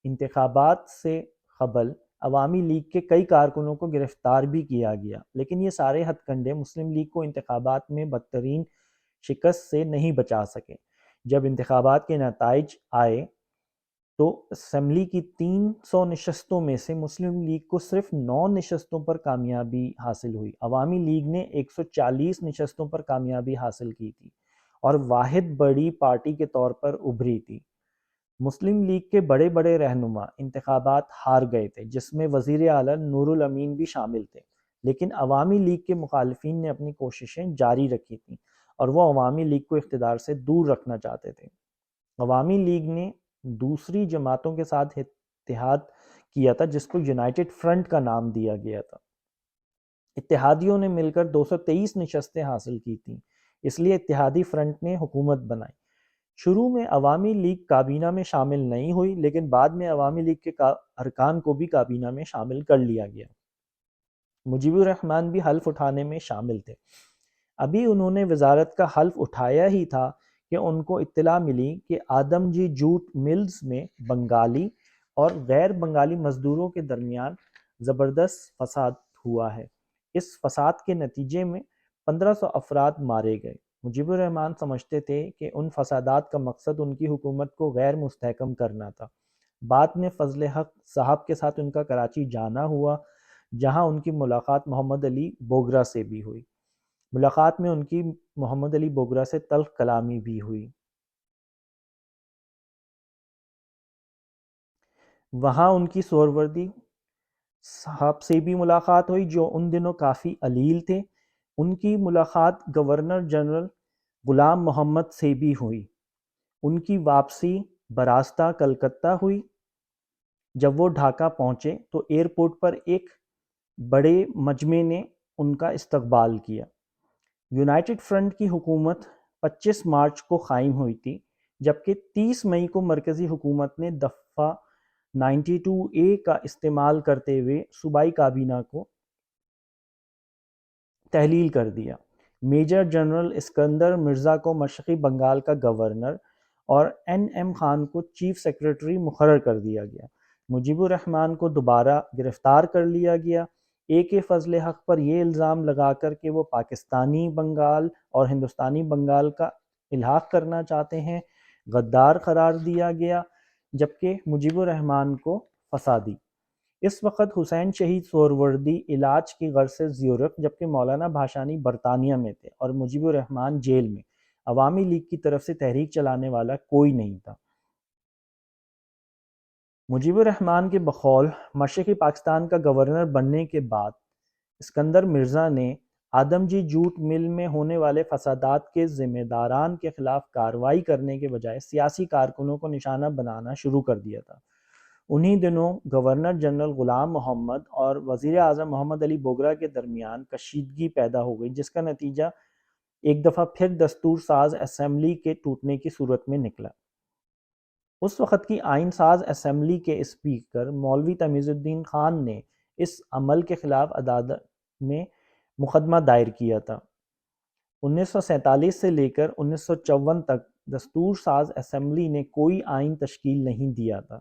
انتخابات سے قبل عوامی لیگ کے کئی کارکنوں کو گرفتار بھی کیا گیا، لیکن یہ سارے ہتھ کنڈے مسلم لیگ کو انتخابات میں بدترین شکست سے نہیں بچا سکے۔ جب انتخابات کے نتائج آئے تو اسمبلی کی 300 نشستوں میں سے مسلم لیگ کو صرف 9 نشستوں پر کامیابی حاصل ہوئی۔ عوامی لیگ نے 140 نشستوں پر کامیابی حاصل کی تھی اور واحد بڑی پارٹی کے طور پر ابھری تھی۔ مسلم لیگ کے بڑے بڑے رہنما انتخابات ہار گئے تھے، جس میں وزیر اعلیٰ نور الامین بھی شامل تھے، لیکن عوامی لیگ کے مخالفین نے اپنی کوششیں جاری رکھی تھیں اور وہ عوامی لیگ کو اقتدار سے دور رکھنا چاہتے تھے۔ عوامی لیگ نے دوسری جماعتوں کے ساتھ اتحاد کیا تھا، جس کو یونائٹڈ فرنٹ کا نام دیا گیا تھا۔ اتحادیوں نے مل کر 223 نشستیں حاصل کی تھیں، اس لیے اتحادی فرنٹ نے حکومت بنائی۔ شروع میں عوامی لیگ کابینہ میں شامل نہیں ہوئی، لیکن بعد میں عوامی لیگ کے ارکان کو بھی کابینہ میں شامل کر لیا گیا۔ مجیب الرحمن بھی حلف اٹھانے میں شامل تھے۔ ابھی انہوں نے وزارت کا حلف اٹھایا ہی تھا کہ ان کو اطلاع ملی کہ آدم جی جوٹ ملز میں بنگالی اور غیر بنگالی مزدوروں کے درمیان زبردست فساد ہوا ہے۔ اس فساد کے نتیجے میں 1500 افراد مارے گئے۔ مجیب الرحمن سمجھتے تھے کہ ان فسادات کا مقصد ان کی حکومت کو غیر مستحکم کرنا تھا۔ بعد میں فضل حق صاحب کے ساتھ ان کا کراچی جانا ہوا، جہاں ان کی ملاقات محمد علی بوگرا سے بھی ہوئی۔ ملاقات میں ان کی محمد علی بوگرا سے تلخ کلامی بھی ہوئی۔ وہاں ان کی سہروردی صاحب سے بھی ملاقات ہوئی، جو ان دنوں کافی علیل تھے۔ ان کی ملاقات گورنر جنرل غلام محمد سے بھی ہوئی۔ ان کی واپسی براستہ کلکتہ ہوئی۔ جب وہ ڈھاکہ پہنچے تو ایئرپورٹ پر ایک بڑے مجمع نے ان کا استقبال کیا۔ یونائٹڈ فرنٹ کی حکومت 25 مارچ کو قائم ہوئی تھی، جبکہ 30 مئی کو مرکزی حکومت نے دفعہ 92A کا استعمال کرتے ہوئے صوبائی کابینہ کو تحلیل کر دیا۔ میجر جنرل اسکندر مرزا کو مشرقی بنگال کا گورنر اور این خان کو چیف سیکرٹری مقرر کر دیا گیا۔ مجیب الرحمن کو دوبارہ گرفتار کر لیا گیا، فضل حق پر یہ الزام لگا کر کہ وہ پاکستانی بنگال اور ہندوستانی بنگال کا الحاق کرنا چاہتے ہیں، غدار قرار دیا گیا، جبکہ مجیب الرحمن کو فسادی۔ اس وقت حسین شہید سہروردی علاج کی غرض سے زیورخ، جبکہ مولانا بھاشانی برطانیہ میں تھے اور مجیب الرحمن جیل میں۔ عوامی لیگ کی طرف سے تحریک چلانے والا کوئی نہیں تھا۔ مجیب الرحمن کے بقول مشرقی پاکستان کا گورنر بننے کے بعد اسکندر مرزا نے آدم جی جوٹ مل میں ہونے والے فسادات کے ذمہ داران کے خلاف کارروائی کرنے کے بجائے سیاسی کارکنوں کو نشانہ بنانا شروع کر دیا تھا۔ انہی دنوں گورنر جنرل غلام محمد اور وزیر اعظم محمد علی بوگرا کے درمیان کشیدگی پیدا ہو گئی، جس کا نتیجہ ایک دفعہ پھر دستور ساز اسمبلی کے ٹوٹنے کی صورت میں نکلا۔ اس وقت کی آئین ساز اسمبلی کے اسپیکر مولوی تمیز الدین خان نے اس عمل کے خلاف عدالت میں مقدمہ دائر کیا تھا۔ 1947 سے لے کر 1954 تک دستور ساز اسمبلی نے کوئی آئین تشکیل نہیں دیا تھا۔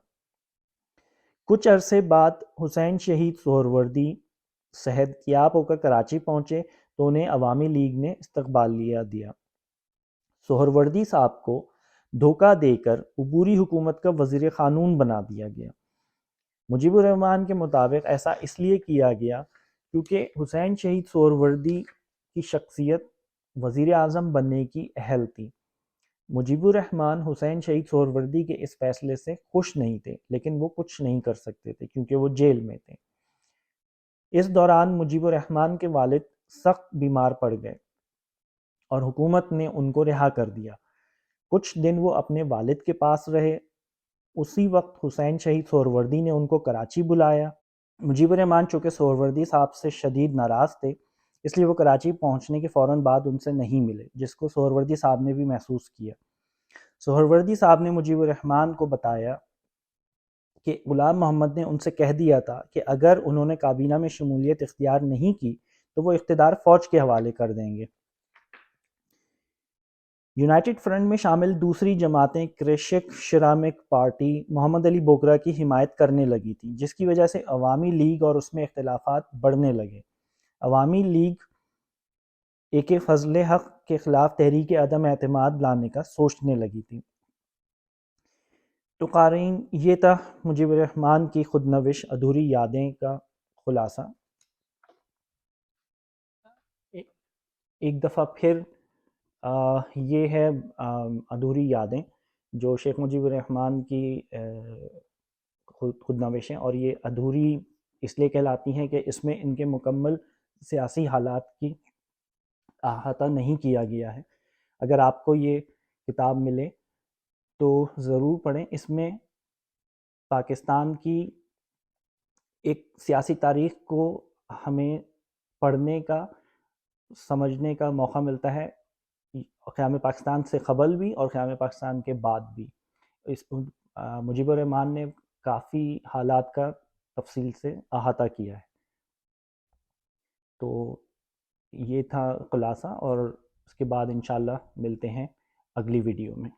کچھ عرصے بعد حسین شہید سہروردی صحت یاب ہو کر کراچی پہنچے تو انہیں عوامی لیگ نے استقبال دیا۔ سہروردی صاحب کو دھوکہ دے کر عبوری حکومت کا وزیر قانون بنا دیا گیا۔ مجیب الرحمن کے مطابق ایسا اس لیے کیا گیا کیونکہ حسین شہید سہروردی کی شخصیت وزیر اعظم بننے کی اہل تھی۔ مجیب الرحمن حسین شہید سہروردی کے اس فیصلے سے خوش نہیں تھے، لیکن وہ کچھ نہیں کر سکتے تھے کیونکہ وہ جیل میں تھے۔ اس دوران مجیب الرحمن کے والد سخت بیمار پڑ گئے اور حکومت نے ان کو رہا کر دیا۔ کچھ دن وہ اپنے والد کے پاس رہے۔ اسی وقت حسین شہید سہروردی نے ان کو کراچی بلایا۔ مجیب الرحمن چونکہ سہروردی صاحب سے شدید ناراض تھے، اس لیے وہ کراچی پہنچنے کے فوراً بعد ان سے نہیں ملے، جس کو سہروردی صاحب نے بھی محسوس کیا۔ سہروردی صاحب نے مجیب الرحمن کو بتایا کہ غلام محمد نے ان سے کہہ دیا تھا کہ اگر انہوں نے کابینہ میں شمولیت اختیار نہیں کی تو وہ اقتدار فوج کے حوالے کر دیں گے۔ یونائٹڈ فرنٹ میں شامل دوسری جماعتیں کرشک شرامک پارٹی محمد علی بوگرا کی حمایت کرنے لگی تھی، جس کی وجہ سے عوامی لیگ اور اس میں اختلافات بڑھنے لگے۔ عوامی لیگ ایک فضل حق کے خلاف تحریک عدم اعتماد لانے کا سوچنے لگی تھی۔ تو قارئین، یہ تھا مجیب الرحمن کی خود نوش ادھوری یادیں کا خلاصہ۔ ایک دفعہ پھر یہ ہے ادھوری یادیں جو شیخ مجیب الرحمن کی خود نوشیں، اور یہ ادھوری اس لیے کہلاتی ہیں کہ اس میں ان کے مکمل سیاسی حالات کی احاطہ نہیں کیا گیا ہے۔ اگر آپ کو یہ کتاب ملے تو ضرور پڑھیں۔ اس میں پاکستان کی ایک سیاسی تاریخ کو ہمیں پڑھنے کا، سمجھنے کا موقع ملتا ہے، قیام پاکستان سے قبل بھی اور قیام پاکستان کے بعد بھی۔ مجیب الرحمن نے کافی حالات کا تفصیل سے احاطہ کیا ہے۔ تو یہ تھا خلاصہ، اور اس کے بعد انشاءاللہ ملتے ہیں اگلی ویڈیو میں۔